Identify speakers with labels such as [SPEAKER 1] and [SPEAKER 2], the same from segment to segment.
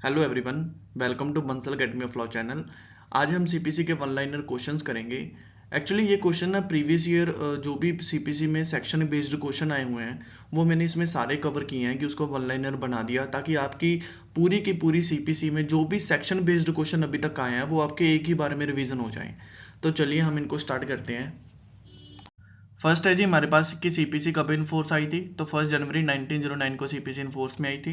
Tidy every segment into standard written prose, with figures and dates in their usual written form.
[SPEAKER 1] Hello everyone, welcome to Bansal academy of law channel. आज हम CPC के वन लाइनर क्वेश्चंस करेंगे। एक्चुअली ये क्वेश्चन ना प्रीवियस ईयर जो भी सीपीसी में सेक्शन बेस्ड क्वेश्चन आए हुए हैं वो मैंने इसमें सारे कवर किए हैं कि उसको वन लाइनर बना दिया ताकि आपकी पूरी की पूरी सीपीसी में जो भी सेक्शन बेस्ड क्वेश्चन अभी तक आए हैं वो आपके एक ही बार में रिवीजन हो जाएं। तो चलिए हम इनको स्टार्ट करते हैं। फर्स्ट है जी हमारे पास कि सीपीसी कब इन फोर्स आई थी, तो 1 जनवरी 1909 को सीपीसी इन फोर्स में आई थी।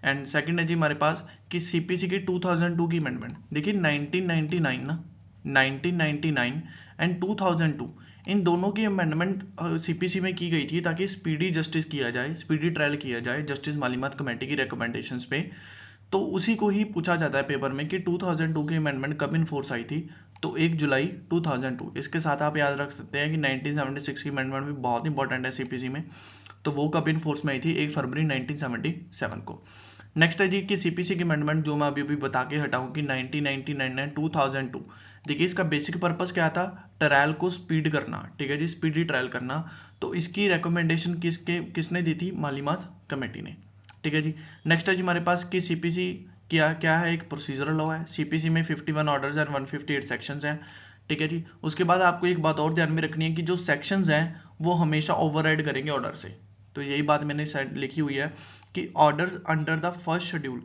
[SPEAKER 1] एंड सेकंड है जी हमारे पास कि सीपीसी की 2002 की अमेंडमेंट। देखिए 1999 ना, 1999 एंड 2002 इन दोनों की अमेंडमेंट सीपीसी में की गई थी ताकि स्पीडी जस्टिस किया जाए, स्पीडी ट्रायल किया जाए जस्टिस मालिमात कमेटी की रिकमेंडेशंस पे। तो उसी को ही पूछा जाता है पेपर में कि 2002 की अमेंडमेंट कब इन फोर्स आई थी, तो 1 जुलाई 2002। इसके साथ आप याद रख सकते हैं कि 1976 की अमेंडमेंट भी बहुत इंपॉर्टेंट है सीपीसी में, तो वो कब इन फोर्स में आई थी, 1 फरवरी 1977 को। नेक्स्ट है जी कि सीपीसी की अमेंडमेंट जो मैं अभी अभी बता के हटाऊं कि 1999 एंड 2002। देखिए इसका बेसिक पर्पस क्या था, ट्रायल को स्पीड करना, ठीक है जी, स्पीडी ट्रायल करना। तो इसकी रिकमेंडेशन किसने दी थी, मालिमात कमेटी ने, ठीक है जी। नेक्स्ट है जी हमारे पास कि सीपीसी क्या क्या है, एक प्रोसीजरल लॉ है। सीपीसी में 51 ऑर्डर्स एंड 158 सेक्शंस हैं, ठीक है जी। उसके बाद आपको एक बात और ध्यान में रखनी है कि जो सेक्शंस हैं वो हमेशा ओवरराइड करेंगे ऑर्डर से। तो यही बात मैंने साइड लिखी हुई है कि orders under the first schedule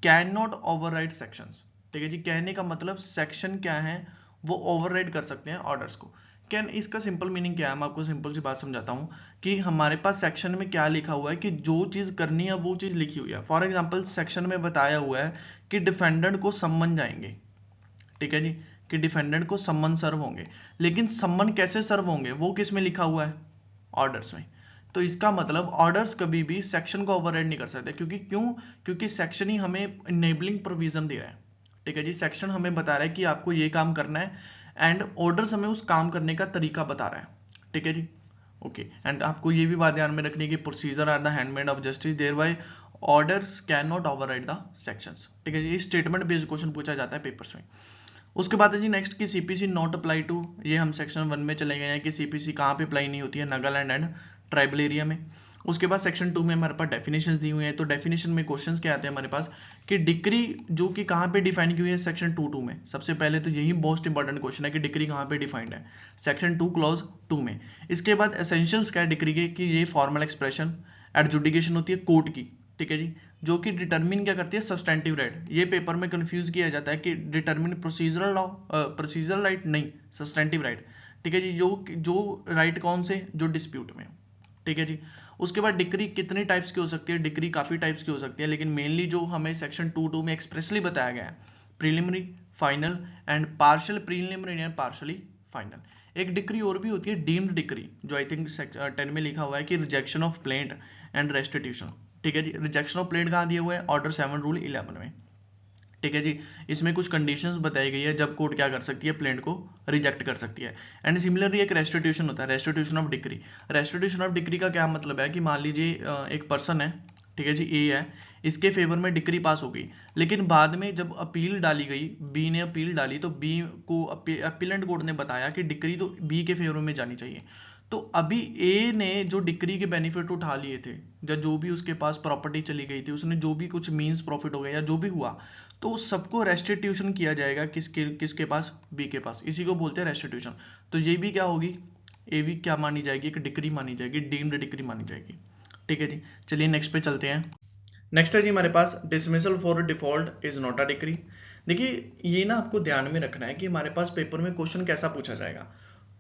[SPEAKER 1] can not override sections, ठीक है जी। कहने का मतलब सेक्शन क्या है वो ओवरराइड कर सकते हैं ऑर्डर्स को। कैन, इसका सिंपल मीनिंग क्या है, मैं आपको सिंपल सी बात समझाता हूँ कि हमारे पास सेक्शन में क्या लिखा हुआ है कि जो चीज करनी है वो चीज लिखी हुई है। फॉर एग्जांपल सेक्शन में बताया हुआ है कि डिफेंडेंट को सम्मन जाएंगे, ठीक है जी, कि डिफेंडेंट को सम्मन सर्व होंगे, लेकिन सम्मन कैसे सर्व होंगे वो किस में लिखा हुआ है, ऑर्डर्स में। तो इसका मतलब ऑर्डर्स कभी भी सेक्शन को ओवरराइड नहीं कर सकते, क्योंकि सेक्शन ही हमें इनेबलिंग प्रोविजन दे रहा है, ठीक है जी। सेक्शन हमें बता रहा है कि आपको ये काम करना है एंड ऑर्डर्स हमें उस काम करने का तरीका बता रहा है, ठीक है जी। ओके, एंड आपको ये भी बात ध्यान में रखनी है कि procedure are the handmaid of justice, thereby orders cannot override the sections, ठीक है जी। स्टेटमेंट बेस्ड क्वेश्चन पूछा जाता है पेपर्स में। उसके बाद है जी नेक्स्ट की सीपीसी नॉट अप्लाई टू, ये हम सेक्शन 1 में चले गए हैं कि सीपीसी कहाँ पे अप्लाई नहीं होती है, नागालैंड एंड ट्राइबल एरिया में। उसके बाद सेक्शन 2 में हमारे पास डेफिनेशंस दी हुई है। तो डेफिनेशन में क्वेश्चंस क्या आते हैं हमारे पास कि डिक्री जो कि कहाँ पे डिफाइन की हुई है, सेक्शन 2 में। सबसे पहले तो यही मोस्ट इंपॉर्टेंट क्वेश्चन है कि डिक्री कहाँ पे डिफाइंड है, सेक्शन 2 क्लॉज 2 में। इसके बाद एसेंशियल्स क्या है डिक्री के, कि ये फॉर्मल एक्सप्रेशन एडजुडिकेशन होती है कोर्ट की, ठीक है जी, जो कि डिटरमिन क्या करती है, सब्सटेंटिव राइट। ये पेपर में कंफ्यूज किया जाता है कि determine procedural law, procedural right नहीं, सब्सटेंटिव राइट, ठीक है जी। जो राइट कौन से, जो डिस्प्यूट में, ठीक है जी। उसके बाद डिक्री कितने टाइप्स की हो सकती है, डिक्री काफी टाइप्स की हो सकती है, लेकिन मेनली जो हमें सेक्शन 2 में एक्सप्रेसली बताया गया है, preliminary, final and partial preliminary and partially final. एक डिक्री और भी होती है डीम्ड डिक्री, जो आई थिंक 10 में लिखा हुआ है कि rejection of plaint and restitution, ठीक है जी। रिजेक्शन ऑफ प्लेंट कहाँ दिया हुआ है, ऑर्डर 7 रूल 11 में, ठीक है जी। इसमें कुछ कंडीशंस बताई गई है जब कोर्ट क्या कर सकती है, प्लेंट को रिजेक्ट कर सकती है। एंड सिमिलरली एक रेस्टिट्यूशन होता है, restitution of decree. Restitution of decree का क्या मतलब है कि मान लीजिए एक पर्सन है, ठीक है जी, ए है, इसके फेवर में डिक्री पास हो गई, लेकिन बाद में जब अपील डाली गई, बी ने अपील डाली, तो बी को अपीलेंट कोर्ट ने बताया कि डिक्री तो बी के फेवर में जानी चाहिए। तो अभी ए ने जो डिक्री के बेनिफिट उठा लिए थे, या जो भी उसके पास प्रॉपर्टी चली गई थी, उसने जो भी कुछ मींस प्रॉफिट हो गया या जो भी हुआ, तो उस सबको रेस्टिट्यूशन किया जाएगा किसके पास, बी के पास। इसी को बोलते हैं रेस्टिट्यूशन। तो ये भी क्या होगी, ए भी क्या मानी जाएगी, एक डिक्री मानी जाएगी, डीम्ड डिक्री मानी जाएगी, ठीक है जी। चलिए नेक्स्ट पे चलते हैं। नेक्स्ट है जी हमारे पास dismissal for default is not a decree. देखिए ये ना आपको ध्यान में रखना है कि हमारे पास पेपर में क्वेश्चन कैसा पूछा जाएगा।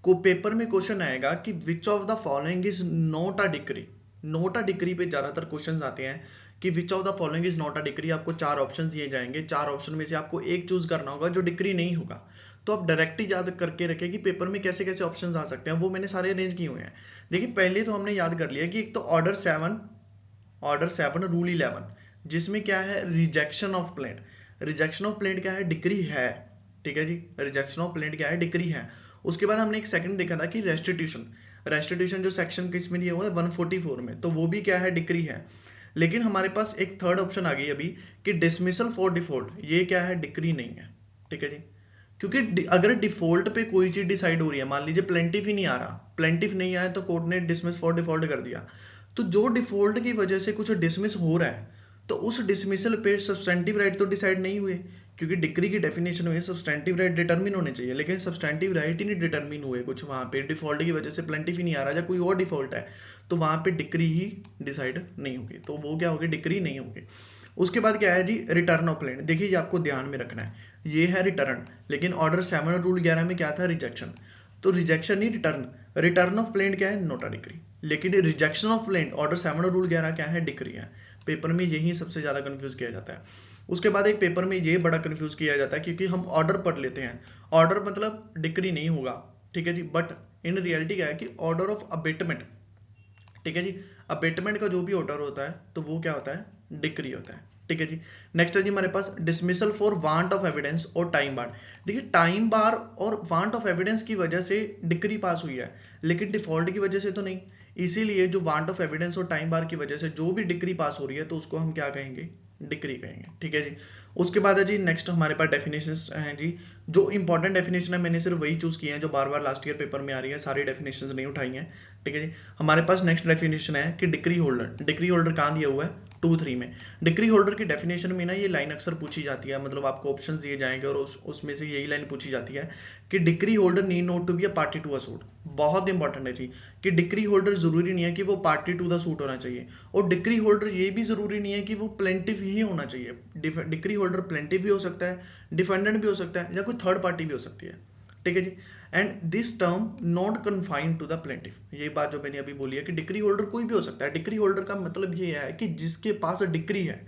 [SPEAKER 1] को पेपर में क्वेश्चन आएगा कि which of the following is not a decree. Not a decree पे ज्यादातर क्वेश्चंस आते हैं कि which of the following is not a decree. आपको 4 ऑप्शन दिए जाएंगे, 4 ऑप्शन में से आपको एक चूज करना होगा जो डिक्री नहीं होगा। तो आप डायरेक्ट ही याद करके रखें कि पेपर में कैसे कैसे ऑप्शंस आ सकते हैं, वो मैंने सारे अरेंज किए हुए हैं। देखिए पहले तो हमने याद कर लिया कि एक तो ऑर्डर 7 रूल 11, जिसमें क्या है, rejection of plaint. Rejection of plaint क्या है, डिक्री है, ठीक है जी। रिजेक्शन ऑफ प्लेंट क्या है, डिक्री है। उसके बाद हमने एक सेकंड देखा था कि रेस्टिट्यूशन। रेस्टिट्यूशन जो सेक्शन किसमें दिया हुआ है, 144 में, तो वो भी क्या है, डिक्री है। लेकिन हमारे पास एक थर्ड ऑप्शन आ गई अभी कि डिसमिसल फॉर डिफॉल्ट, ये क्या है, डिक्री नहीं है, ठीक है जी। क्योंकि अगर डिफॉल्ट पे कोई चीज डिसाइड हो रही है, मान लीजिए प्लेंटिफ ही नहीं आ रहा, प्लेंटिफ नहीं आया तो कोर्ट ने डिसमिस फॉर डिफॉल्ट कर दिया, तो जो डिफॉल्ट की वजह से कुछ डिसमिस हो रहा है, तो उस डिसमिसल पे सब्सटेंटिव राइट तो डिसाइड नहीं हुए, क्योंकि डिक्री की डेफिनेशन में सब्सटेंटिव राइट डिटरमिन होने चाहिए, लेकिन सब्सटेंटिव राइट ही नहीं डिटरमिन हुए, कुछ वहां पे डिफॉल्ट की वजह से प्लेंटिफ ही नहीं आ रहा, या कोई और डिफॉल्ट है, तो वहां पे डिक्री ही डिसाइड नहीं होगी, तो वो क्या होगी, डिक्री नहीं होगी। उसके बाद क्या है जी, रिटर्न ऑफ प्लेंट। देखिए ये आपको ध्यान में रखना है, ये है रिटर्न, लेकिन ऑर्डर 7 और रूल 11 में क्या था, रिजेक्शन। तो rejection he return, return of plaint क्या है, नोट अ डिक्री, लेकिन रिजेक्शन ऑफ प्लेंट ऑर्डर 7 और रूल 11 क्या है, डिक्री है। पेपर में यही सबसे ज्यादा कंफ्यूज किया जाता है। उसके बाद एक पेपर में ये बड़ा कंफ्यूज किया जाता है, क्योंकि हम ऑर्डर पढ़ लेते हैं, ऑर्डर मतलब डिक्री नहीं होगा, ठीक है जी, बट इन रियलिटी क्या है कि ऑर्डर ऑफ अबेटमेंट, ठीक है जी, अबेटमेंट का जो भी ऑर्डर होता है तो वो क्या होता है, डिक्री होता है, ठीक है जी। नेक्स्ट है जी हमारे पास dismissal for want of evidence और टाइम बार। देखिए टाइम बार और वांट ऑफ एविडेंस की वजह से डिक्री पास हुई है, लेकिन डिफॉल्ट की वजह से तो नहीं, इसीलिए जो वांट ऑफ एविडेंस और टाइम बार की वजह से जो भी डिक्री पास हो रही है तो उसको हम क्या कहेंगे, डिक्री कहेंगे, ठीक है जी। उसके बाद है जी नेक्स्ट हमारे पास डेफिनेशंस हैं जी, जो इंपॉर्टेंट डेफिनेशन है मैंने सिर्फ वही चूज किए हैं जो बार बार लास्ट ईयर पेपर में आ रही है, सारी डेफिनेशंस नहीं उठाई हैं, ठीक है जी। हमारे पास नेक्स्ट डेफिनेशन है कि डिक्री होल्डर, डिक्री होल्डर कहाँ दिया हुआ है, 2-3 में। डिक्री होल्डर की डेफिनेशन में ना ये लाइन अक्सर पूछी जाती है, मतलब आपको ऑप्शंस दिए जाएंगे और उसमें से यही लाइन पूछी जाती है कि decree holder need not to be a party to a suit. बहुत इंपॉर्टेंट है जी, कि डिक्री होल्डर जरूरी नहीं है कि वो पार्टी टू द सूट होना चाहिए, और डिक्री होल्डर ये भी जरूरी नहीं है कि वो प्लेंटिफ ही होना चाहिए। डिक्री होल्डर प्लेंटिफ भी हो सकता है, डिफेंडेंट भी हो सकता है, या कोई थर्ड पार्टी भी हो सकती है, ठीक है जी। And this term not confined to the plaintiff, ये बात जो मैंने अभी बोली है कि डिक्री होल्डर कोई भी हो सकता है। डिक्री होल्डर का मतलब ये है कि जिसके पास डिक्री है,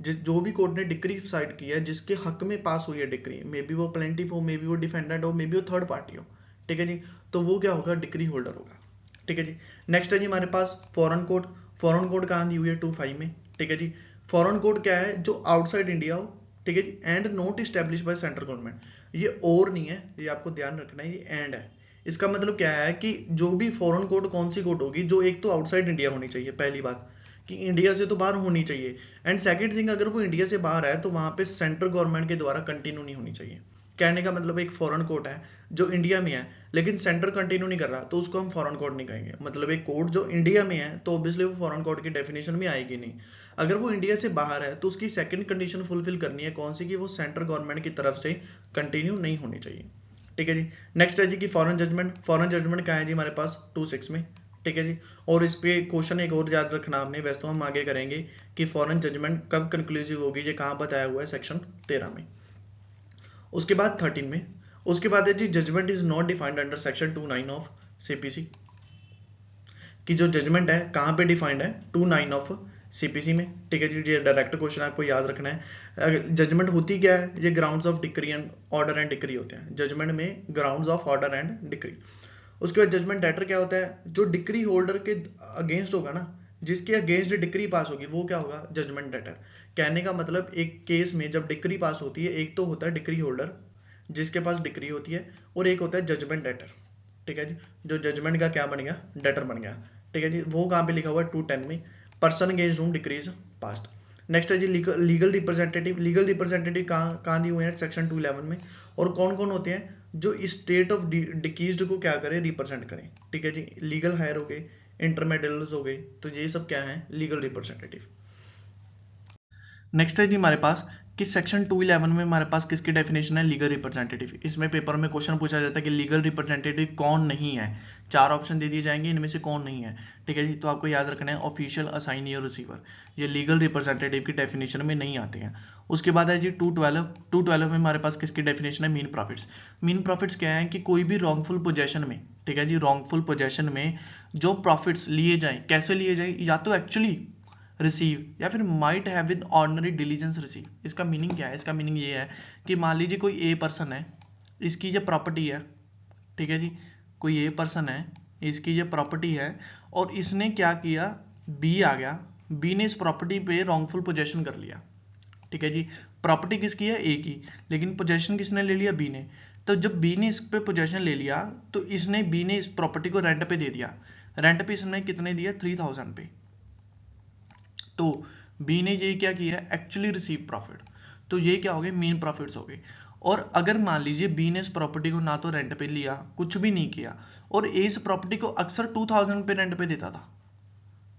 [SPEAKER 1] जिस जो भी कोर्ट ने डिक्री साइड की है, जिसके हक में पास हुई है डिक्री, मे बी वो प्लेंटिफ हो, मे बी वो डिफेंडेंट हो, मे बी वो थर्ड पार्टी हो, ठीक है जी, तो वो क्या होगा, डिक्री होल्डर होगा, ठीक है जी। नेक्स्ट है जी हमारे पास फॉरेन कोर्ट। फॉरेन कोर्ट कहाँ दी हुई है, 2-5 में, ठीक है जी। फॉरेन कोर्ट क्या है, जो आउटसाइड इंडिया हो, ठीक है जी, and not establish by central government. ये और नहीं है, ये आपको ध्यान रखना है, ये एंड है। इसका मतलब क्या है कि जो भी फॉरेन कोर्ट कौन सी कोर्ट होगी, जो एक तो आउटसाइड इंडिया होनी चाहिए, पहली बात कि इंडिया से तो बाहर होनी चाहिए, एंड सेकंड थिंग अगर वो इंडिया से बाहर है तो वहां पे सेंट्रल गवर्नमेंट के द्वारा कंटिन्यू नहीं होनी चाहिए। कहने का मतलब एक फॉरेन कोर्ट है जो इंडिया में है लेकिन सेंटर कंटिन्यू नहीं कर रहा, तो उसको हम फॉरेन कोर्ट नहीं कहेंगे। मतलब एक कोर्ट जो इंडिया में है तो ऑब्वियसली वो फॉरेन कोर्ट की डेफिनेशन में आएगी नहीं। अगर वो इंडिया से बाहर है तो उसकी सेकंड कंडीशन फुलफिल करनी है, कौन सी, कि वो सेंट्रल गवर्नमेंट की तरफ से कंटिन्यू नहीं होनी चाहिए, ठीक है जी। नेक्स्ट है जी कि फॉरेन जजमेंट। फॉरेन जजमेंट क्या है जी हमारे पास 2-6 में, ठीक है जी। और इस पे क्वेश्चन एक और याद रखना आपने, वैसे तो हम आगे करेंगे कि फॉरेन जजमेंट कब कंक्लूसिव होगी, ये कहाँ बताया हुआ है, सेक्शन 13 में। उसके बाद 13 में, उसके बाद है जी judgment is not defined under section 29 of CPC, कि जो जजमेंट है कहाँ पे डिफाइंड है, 29 ऑफ सीपीसी में, ठीक है जी। ये डायरेक्ट क्वेश्चन आपको याद रखना है। जजमेंट होती क्या है, ये grounds of decree and order and decree होते हैं, जजमेंट में grounds of order and decree. उसके बाद जजमेंट डेटर क्या होता है, जो डिक्री होल्डर के अगेंस्ट होगा ना, जिसके अगेंस्ट डिक्री पास होगी वो क्या होगा, जजमेंट डेटर। कहने का मतलब एक केस में जब डिक्री पास होती है, एक तो होता है डिक्री होल्डर जिसके पास डिक्री होती है, और एक होता है जजमेंट डेटर, ठीक है जी, जो जजमेंट का क्या बन गया, डेटर बन गया, ठीक है जी। वो कहाँ पे लिखा हुआ है, 210 में, person against room decrease past. Next है जी लीगल रिप्रेजेंटेटिव। लीगल रिप्रेजेंटेटिव कहाँ दिए हुए हैं, सेक्शन 211 में। और कौन कौन होते हैं, जो स्टेट ऑफ डिकीज्ड को क्या करें, रिप्रेजेंट करें, ठीक है जी। लीगल हायर हो गए, इंटरमीडिएट्स हो गए, तो ये सब क्या है, लीगल रिप्रेजेंटेटिव। नेक्स्ट है जी हमारे पास कि सेक्शन 211 में हमारे पास किसकी डेफिनेशन है, लीगल रिप्रेजेंटेटिव। इसमें पेपर में क्वेश्चन पूछा जाता है कि लीगल रिप्रेजेंटेटिव कौन नहीं है, 4 ऑप्शन दे दिए जाएंगे, इनमें से कौन नहीं है, ठीक है जी। तो आपको याद रखना है ऑफिशियल, असाइनी और रिसीवर, ये लीगल रिप्रेजेंटेटिव की डेफिनेशन में नहीं आते हैं। उसके बाद है जी 212 में हमारे पास किसकी डेफिनेशन है, मीन प्रॉफिट्स। मीन प्रॉफिट्स क्या है कि कोई भी रॉन्गफुल पोजेशन में, ठीक है जी, रॉन्गफुल पोजेशन में जो प्रॉफिट्स लिए जाए, कैसे लिए जाए, या तो एक्चुअली रिसीव या फिर might have with ordinary diligence receive. इसका मीनिंग क्या है, इसका मीनिंग ये है कि मान लीजिए कोई ए पर्सन है, इसकी ये प्रॉपर्टी है, ठीक है जी, कोई ए पर्सन है, इसकी ये प्रॉपर्टी है, और इसने क्या किया, बी आ गया, बी ने इस प्रॉपर्टी पे रॉन्गफुल पोजेशन कर लिया, ठीक है जी। प्रॉपर्टी किसकी है, ए की, लेकिन पोजेशन किसने ले लिया, बी ने। तो जब बी ने इस पे पोजेशन ले लिया तो इसने, बी ने इस प्रॉपर्टी को रेंट पे दे दिया। रेंट पे इसने कितने दिया, 3000 पे। तो बी ने ये क्या किया, एक्चुअली रिसीव प्रॉफिट, तो ये क्या हो गए, मीन प्रॉफिट्स हो गए। और अगर मान लीजिए बी ने इस प्रॉपर्टी को ना तो रेंट पे लिया, कुछ भी नहीं किया, और ए इस प्रॉपर्टी को अक्सर 2000 पे रेंट पे देता था,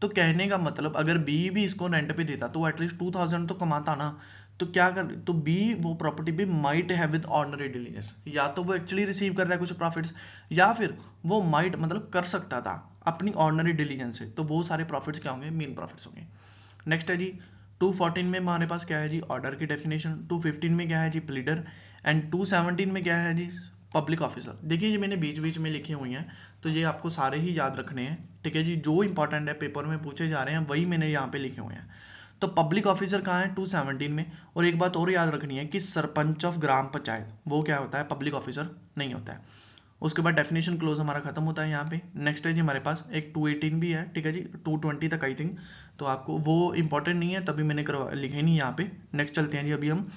[SPEAKER 1] तो कहने का मतलब अगर बी भी इसको रेंट पे देता तो एटलीस्ट 2000 तो कमाता ना। तो क्या कर, तो बी वो प्रॉपर्टी भी might have with ordinary diligence, या तो वो एक्चुअली रिसीव कर रहा है कुछ प्रॉफिट्स, या फिर वो माइट मतलब कर सकता था अपनी ऑर्डिनरी डिलीजेंस से, तो वो सारे प्रॉफिट्स क्या होंगे, मेन प्रॉफिट्स होंगे। नेक्स्ट है जी 214 में हमारे पास क्या है जी, ऑर्डर की डेफिनेशन। 215 में क्या है जी, प्लीडर। एंड 217 में क्या है जी, पब्लिक ऑफिसर। देखिए ये मैंने बीच बीच में लिखी हुई हैं, तो ये आपको सारे ही याद रखने हैं, ठीक है जी। जो इंपॉर्टेंट है पेपर में पूछे जा रहे हैं वही मैंने यहाँ पे लिखे हुए हैं। तो पब्लिक ऑफिसर कहाँ है, 217 में। और एक बात और याद रखनी है कि सरपंच ऑफ ग्राम पंचायत वो क्या होता है, पब्लिक ऑफिसर नहीं होता है। उसके बाद डेफिनेशन क्लोज हमारा खत्म होता है यहाँ पे। नेक्स्ट है जी हमारे पास एक 218 भी है, ठीक है जी, 220 तक आई थिंक, तो आपको वो इंपॉर्टेंट नहीं है तभी मैंने लिखे नहीं यहाँ पे। नेक्स्ट चलते हैं जी अभी हम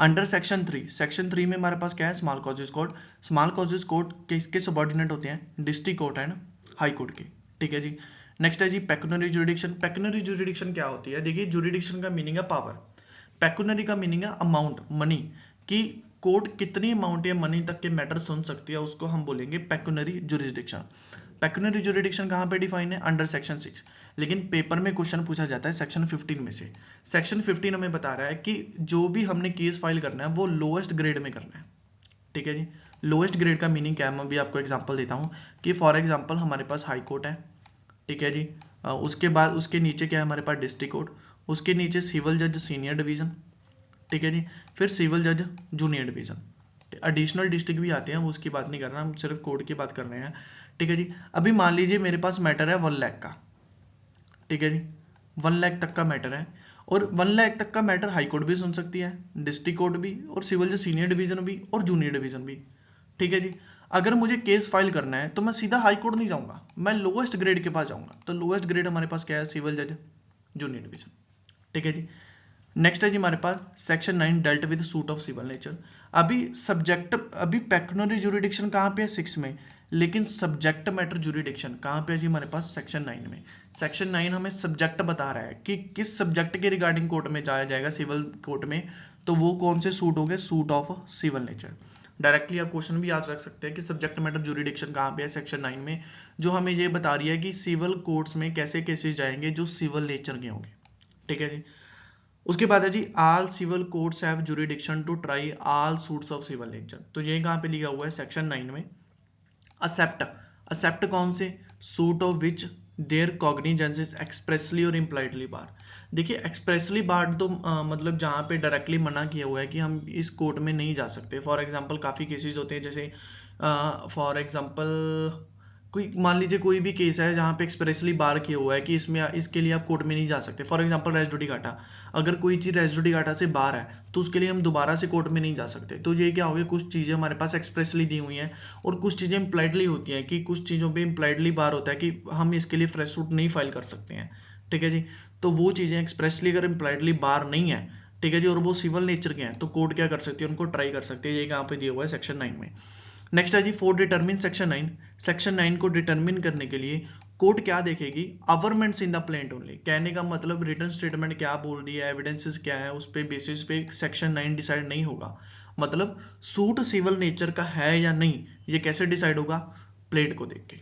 [SPEAKER 1] अंडर सेक्शन 3। सेक्शन 3 में हमारे पास क्या है, small causes court. Small causes court किसके सबॉर्डिनेट होते हैं, डिस्ट्रिक्ट कोर्ट है ना, हाई कोर्ट के, ठीक है जी। नेक्स्ट है जी पेक्यूनरी जुरिडिक्शन। पेक्यूनरी जुरिडिक्शन क्या होती है, देखिए जुरिडिक्शन का मीनिंग है पावर, पेक्यूनरी का मीनिंग है अमाउंट, मनी, कि कोर्ट कितनी अमाउंट या मनी तक के मैटर सुन सकती है, उसको हम बोलेंगे पेक्यूनरी जुरिडिक्शन। पेक्यूनरी जुरिडिक्शन कहाँ पे डिफाइन है, अंडर सेक्शन 6। लेकिन पेपर में क्वेश्चन पूछा जाता है सेक्शन 15 में से। सेक्शन 15 हमें बता रहा है कि जो भी हमने केस फाइल करना है वो लोएस्ट ग्रेड में करना है, ठीक है जी। लोएस्ट ग्रेड का मीनिंग क्या है, मैं भी आपको एग्जांपल देता हूँ कि फॉर एग्जांपल हमारे पास हाई कोर्ट है, ठीक है जी। उसके बाद उसके नीचे क्या है हमारे पास, डिस्ट्रिक्ट कोर्ट। उसके नीचे सिविल जज सीनियर डिवीजन, ठीक है जी। फिर सिविल जज जूनियर डिवीजन, एडिशनल डिस्ट्रिक्ट भी आते हैं, वो उसकी बात नहीं कर रहा, हम सिर्फ कोर्ट की बात कर रहे हैं, ठीक है जी। अभी मान लीजिए मेरे पास मैटर है 1 लाख का, ठीक है जी, 1 लाख तक का मैटर है, और 1 लाख तक का मैटर हाई कोर्ट भी सुन सकती है, डिस्ट्रिक्ट कोर्ट भी, और सिविल जज सीनियर डिवीजन भी, और जूनियर डिवीजन भी, ठीक है जी। अगर मुझे केस फाइल करना है तो मैं सीधा हाई कोर्ट नहीं जाऊंगा, मैं लोएस्ट ग्रेड के पास जाऊंगा। तो लोएस्ट ग्रेड हमारे पास क्या है, सिविल जज जूनियर डिवीजन, ठीक है जी। नेक्स्ट है जी हमारे पास section 9 dealt with suit of civil nature. अभी सब्जेक्ट, अभी पेक्यूनरी जुरिडिक्शन कहाँ पे है, 6 में, लेकिन सब्जेक्ट मैटर जुरिडिक्शन कहाँ पे है जी हमारे पास, सेक्शन 9 में। सेक्शन 9 हमें सब्जेक्ट बता रहा है कि किस सब्जेक्ट के रिगार्डिंग कोर्ट में जाया जाएगा, सिविल कोर्ट में, तो वो कौन से सूट हो गए, suit of civil nature. Directly आप क्वेश्चन भी याद रख सकते हैं कि सब्जेक्ट मैटर जुरिडिक्शन कहाँ पे है, सेक्शन 9 में, जो हमें ये बता रही है कि सिविल कोर्ट्स में कैसे केसेस जाएंगे जो सिविल नेचर के होंगे, ठीक है जी। उसके बाद है जी all civil courts have jurisdiction to try all suits of civil nature. तो ये कहाँ पे लिखा हुआ है, सेक्शन 9 में। एक्सेप्ट, एक्सेप्ट कौन से, suit of which their cognizance is expressly और इम्प्लाइडली बार। देखिए एक्सप्रेसली बार तो मतलब जहाँ पे डायरेक्टली मना किया हुआ है कि हम इस कोर्ट में नहीं जा सकते। फॉर एग्जांपल काफ़ी केसेस होते हैं, जैसे फॉर एग्जांपल कोई मान लीजिए कोई भी केस है जहाँ पे एक्सप्रेसली बार किया हुआ है कि इसमें इसके लिए आप कोर्ट में नहीं जा सकते। फॉर एग्जांपल रेस जुडिकाटा, अगर कोई चीज़ रेस जुडिकाटा से बाहर है तो उसके लिए हम दोबारा से कोर्ट में नहीं जा सकते। तो ये क्या हो गया, कुछ चीज़ें हमारे पास एक्सप्रेसली दी हुई हैं और कुछ चीज़ें इम्प्लाइडली होती हैं कि कुछ चीज़ों पे इम्प्लाइडली बार होता है कि हम इसके लिए फ्रेश सूट नहीं फाइल कर सकते हैं, ठीक है जी। तो वो चीज़ें एक्सप्रेसली अगर इम्प्लाइडली बार नहीं है, ठीक है जी, और वो सिविल नेचर के हैं, तो कोर्ट क्या कर सकती है, उनको ट्राई कर सकते हैं। ये कहाँ पे दिया हुआ है, सेक्शन 9 में। नेक्स्ट है जी फॉर डिटरमिन सेक्शन 9। सेक्शन 9 को डिटरमिन करने के लिए कोर्ट क्या देखेगी, अवरमेंट्स इन द प्लेंट ओनली। कहने का मतलब रिटन स्टेटमेंट क्या बोल रही है, एविडेंसेस क्या है, उस पे बेसिस पे सेक्शन 9 डिसाइड नहीं होगा। मतलब सूट सिविल नेचर का है या नहीं, ये कैसे डिसाइड होगा, प्लेट को देख के,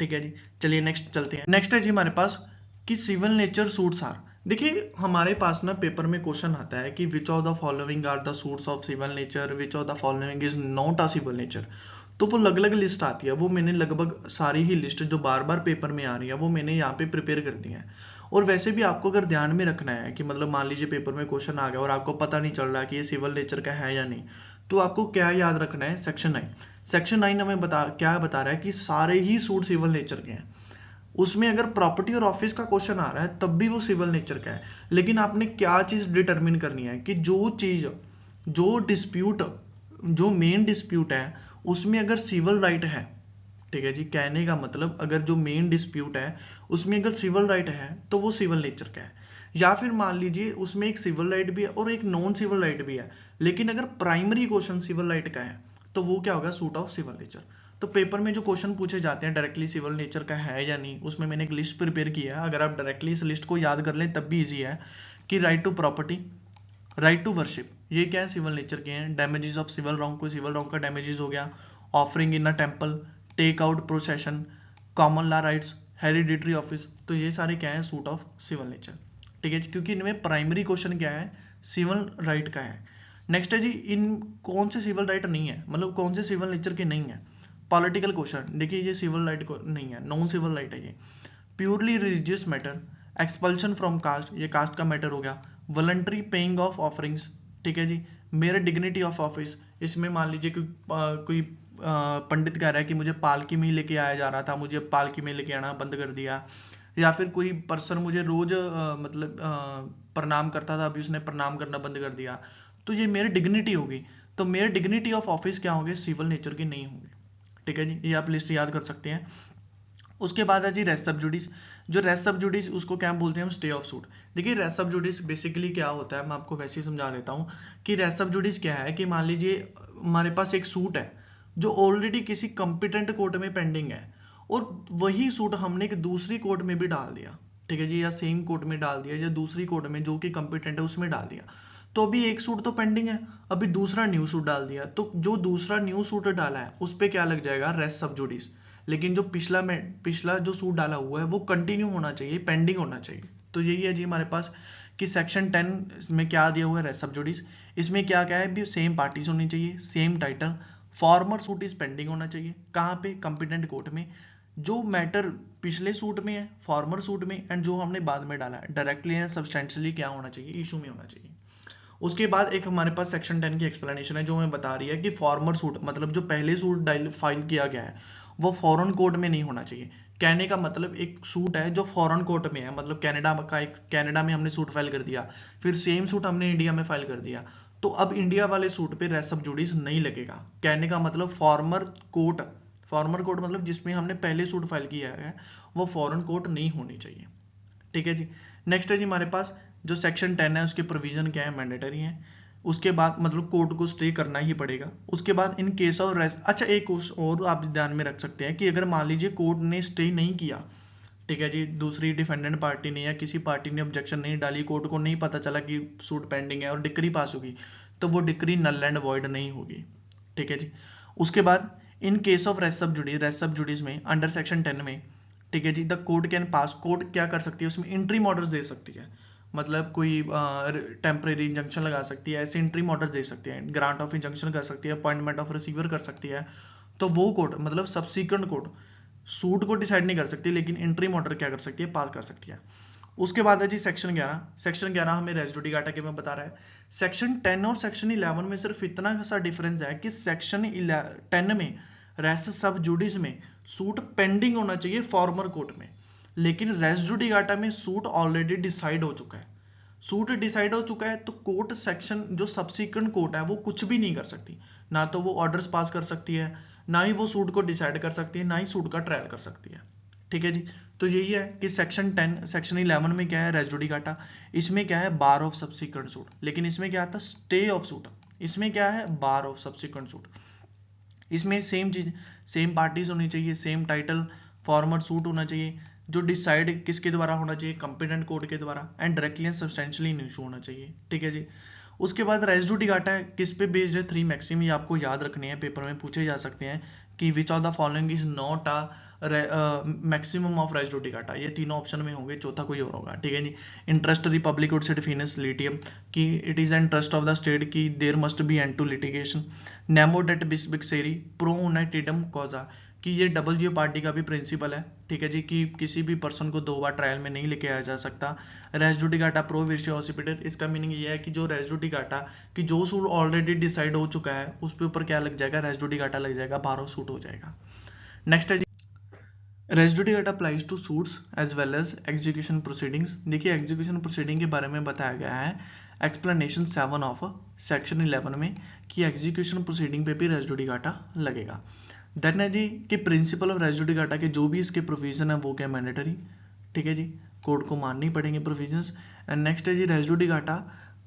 [SPEAKER 1] ठीक है जी। चलिए नेक्स्ट चलते हैं। नेक्स्ट है जी हमारे पास कि सिविल नेचर सूट्स आर। देखिए हमारे पास ना पेपर में क्वेश्चन आता है कि which of the following are the suits of civil nature, which of the following is not a civil nature. तो वो अलग अलग लिस्ट आती है, वो मैंने लगभग सारी ही लिस्ट जो बार बार पेपर में आ रही है वो मैंने यहाँ पे प्रिपेयर कर दी है। और वैसे भी आपको अगर ध्यान में रखना है कि मतलब मान लीजिए पेपर में क्वेश्चन आ गया और आपको पता नहीं चल रहा कि ये सिविल नेचर का है या नहीं, तो आपको क्या याद रखना है, सेक्शन 9। सेक्शन 9 हमें क्या बता रहा है कि सारे ही सूट सिविल नेचर के हैं। उसमें अगर प्रॉपर्टी और ऑफिस का क्वेश्चन आ रहा है तब भी वो सिविल नेचर का है, लेकिन आपने क्या चीज डिटरमिन करनी है कि जो चीज, जो डिस्प्यूट, जो मेन डिस्प्यूट है उसमें अगर सिविल राइट है, ठीक है जी। कहने का मतलब अगर जो मेन डिस्प्यूट है उसमें अगर सिविल राइट है तो वो सिविल नेचर का है। या फिर मान लीजिए उसमें एक सिविल राइट भी है और एक नॉन सिविल राइट भी है, लेकिन अगर प्राइमरी क्वेश्चन सिविल राइट का है तो वो क्या होगा, सूट ऑफ सिविल नेचर। तो पेपर में जो क्वेश्चन पूछे जाते हैं डायरेक्टली सिविल नेचर का है या नहीं, उसमें मैंने एक लिस्ट प्रिपेयर किया है। अगर आप डायरेक्टली इस लिस्ट को याद कर लें तब भी इजी है कि right to property, right to worship, ये क्या है, सिविल नेचर के हैं। डैमेजेस ऑफ सिविल रॉन्ग, कोई सिविल रॉन्ग का डैमेजेस हो गया, offering in a temple, take out procession, common law rights, hereditary office, तो ये सारे क्या है, सूट ऑफ सिविल नेचर, ठीक है, क्योंकि इनमें प्राइमरी क्वेश्चन क्या है, सिविल राइट का है। नेक्स्ट है जी, इन कौन से सिविल राइट नहीं है, मतलब कौन से सिविल नेचर के नहीं है। पॉलिटिकल क्वेश्चन, देखिए ये सिविल राइट को नहीं है, नॉन सिविल राइट है ये। Purely religious matter, expulsion from cast, ये कास्ट का मैटर हो गया। वॉलंटरी पेइंग ऑफ ऑफरिंग्स, ठीक है जी। मेरे डिग्निटी ऑफ ऑफिस, इसमें मान लीजिए कोई पंडित कह रहा है कि मुझे पालकी में लेके आया जा रहा था, मुझे पालकी में लेके आना बंद कर दिया, या फिर कोई पर्सन मुझे रोज मतलब प्रणाम करता था, अभी उसने प्रणाम करना बंद कर दिया, तो ये मेरी डिग्निटी होगी। तो मेरे डिग्निटी ऑफ ऑफिस क्या होंगे, सिविल नेचर के नहीं होंगे, ठीक है जी, ये आप लिस्ट याद कर सकते हैं। उसके बाद है जी रेस सब जुडिस। जो रेस सब जुडिस उसको क्या बोलते हैं हम, स्टे ऑफ सूट। देखिए रेस सब जुडिस बेसिकली क्या होता है, मैं आपको वैसे ही समझा देता हूँ कि रेस सब जुडिस क्या है कि मान लीजिए हमारे पास एक सूट है जो ऑलरेडी किसी कंपिटेंट कोर्ट में पेंडिंग है, और वही सूट हमने एक दूसरी कोर्ट में भी डाल दिया, ठीक है जी, या सेम कोर्ट में डाल दिया या दूसरी कोर्ट में जो कि कंपिटेंट है उसमें डाल दिया। तो अभी एक सूट तो पेंडिंग है, अभी दूसरा न्यू सूट डाल दिया, तो जो दूसरा न्यू सूट डाला है उस पर क्या लग जाएगा, रेस सब जुडिस। लेकिन जो पिछला जो सूट डाला हुआ है वो कंटिन्यू होना चाहिए, पेंडिंग होना चाहिए। तो यही है जी हमारे पास कि सेक्शन 10 में क्या दिया हुआ है, रेस सब जुडिस। इसमें क्या क्या है, भी सेम पार्टीज होनी चाहिए, same title, farmer suit is pending होना चाहिए, कहाँ पे, कंपिटेंट कोर्ट में। जो मैटर पिछले सूट में है, फॉर्मर सूट में, एंड जो हमने बाद में डाला है, डायरेक्टली एंड सब्सटेंशियली क्या होना चाहिए, इशू में होना चाहिए। उसके बाद एक हमारे पास सेक्शन 10 की एक्सप्लेनेशन है जो हमें बता रही है कि फॉर्मर सूट मतलब जो पहले सूट फाइल किया गया है वो फॉरेन कोर्ट में नहीं होना चाहिए। कहने का मतलब एक सूट है जो फॉरेन कोर्ट में है, मतलब कनाडा में हमने सूट फाइल कर दिया, फिर सेम सूट हमने इंडिया में फाइल कर दिया, तो अब इंडिया वाले सूट पे रेस सब जुडिस नहीं लगेगा। कहने का मतलब फॉर्मर कोर्ट मतलब जिसमें हमने पहले सूट फाइल किया है वो फॉरेन कोर्ट नहीं होनी चाहिए, ठीक है जी। नेक्स्ट है जी हमारे पास जो सेक्शन 10 है उसके प्रोविजन क्या है, मैंडेटरी है। उसके बाद मतलब कोर्ट को स्टे करना ही पड़ेगा। उसके बाद इन केस ऑफ रेस्ट, अच्छा एक और आप ध्यान में रख सकते हैं कि अगर मान लीजिए कोर्ट ने स्टे नहीं किया, ठीक है जी, दूसरी डिफेंडेंट पार्टी ने या किसी पार्टी ने ऑब्जेक्शन नहीं डाली, कोर्ट को नहीं पता चला कि सूट पेंडिंग है और डिक्री पास होगी, तो वो डिक्री नल एंड वॉइड नहीं होगी, ठीक है जी। उसके बाद इन केस ऑफ रेस्ट सब जुडिस में अंडर सेक्शन 10 में, ठीक है जी, the court can pass, court क्या कर सकती है उसमें, इंट्रीम ऑर्डर्स दे सकती है, मतलब कोई टेम्परेरी इंजंक्शन लगा सकती है, ऐसे इंट्रीम ऑर्डर दे सकती है, ग्रांट ऑफ इंजंक्शन कर सकती है, अपॉइंटमेंट ऑफ रिसीवर कर सकती है। तो वो कोर्ट मतलब सब्सिक्वेंट कोर्ट सूट को डिसाइड नहीं कर सकती, लेकिन इंट्रीम ऑर्डर क्या कर सकती है, पास कर सकती है। उसके बाद है जी सेक्शन 11। सेक्शन 11 हमें रेस जुडिकाटा के में बता रहा है। सेक्शन 10 और सेक्शन 11 में सिर्फ इतना सा डिफरेंस है कि सेक्शन 10 में रेस सब जुडिस में सूट पेंडिंग होना चाहिए फॉर्मर कोर्ट में, लेकिन रेस जुडिकाटा में सूट ऑलरेडी डिसाइड हो चुका है। सूट डिसाइड हो चुका है तो कोर्ट सेक्शन जो सब्सिक्वेंट कोर्ट है वो कुछ भी नहीं कर सकती, ना तो वो ऑर्डर्स पास कर सकती है, ना ही वो सूट को डिसाइड कर सकती है, ना ही सूट का ट्रायल कर सकती है, ठीक है जी। तो यही है कि सेक्शन 10 सेक्शन 11 में क्या है, रेस जुडिकाटा, इसमें क्या है, बार ऑफ सब्सिक्वेंट सूट, लेकिन इसमें क्या आता है, स्टे ऑफ सूट, इसमें क्या है, बार ऑफ सब्सिक्वेंट सूट। इसमें सेम चीज, सेम पार्टीज होनी चाहिए, सेम टाइटल, फॉर्मर सूट होना चाहिए, जो डिसाइड किसके द्वारा होना चाहिए, कंपिटेंट कोर्ट के द्वारा, and directly and substantially issue होना चाहिए, ठीक है जी। उसके बाद रेस जुडिकाटा है किस पे बेस्ड है, 3 मैक्सिम, ये आपको याद रखने हैं, पेपर में पूछे जा सकते हैं कि which of the following is not maximum of res judicata, ये तीनों ऑप्शन में होंगे, चौथा कोई और होगा, ठीक है जी। इंटरेस्ट रिपब्लिक वुड सिट फिनिस लिटियम, कि it is interest of the state की there must be end to litigation. नेमो डेट बिस बिक्सेरी प्रो यूनाइटेडम कॉजा, कि ये डबल जियो पार्टी का भी प्रिंसिपल है, ठीक है जी, कि किसी भी पर्सन को 2 बार ट्रायल में नहीं लेके आया जा सकता। रेस जुडिकाटा प्रो विर्चुओ ऑसिपिटर, इसका मीनिंग ये है कि जो रेस जुडिकाटा कि जो सूट ऑलरेडी डिसाइड हो चुका है उस पे ऊपर क्या लग जाएगा, रेस जुडिकाटा लग जाएगा, बारो सूट हो जाएगा। नेक्स्ट है जी रेस जुडिकाटा applies to suits as well as execution proceedings. देखिए एग्जीक्यूशन प्रोसीडिंग के बारे में बताया गया है एक्सप्लेनेशन 7 ऑफ सेक्शन 11 में कि एग्जीक्यूशन प्रोसीडिंग पे भी रेस जुडिकाटा लगेगा। देन है जी कि प्रिंसिपल ऑफ रेस जुडिकाटा के जो भी इसके प्रोविजन है वो क्या मैंडेटरी, ठीक है जी, कोर्ट को माननी पड़ेंगे प्रोविजंस। एंड नेक्स्ट है जी रेस जुडिकाटा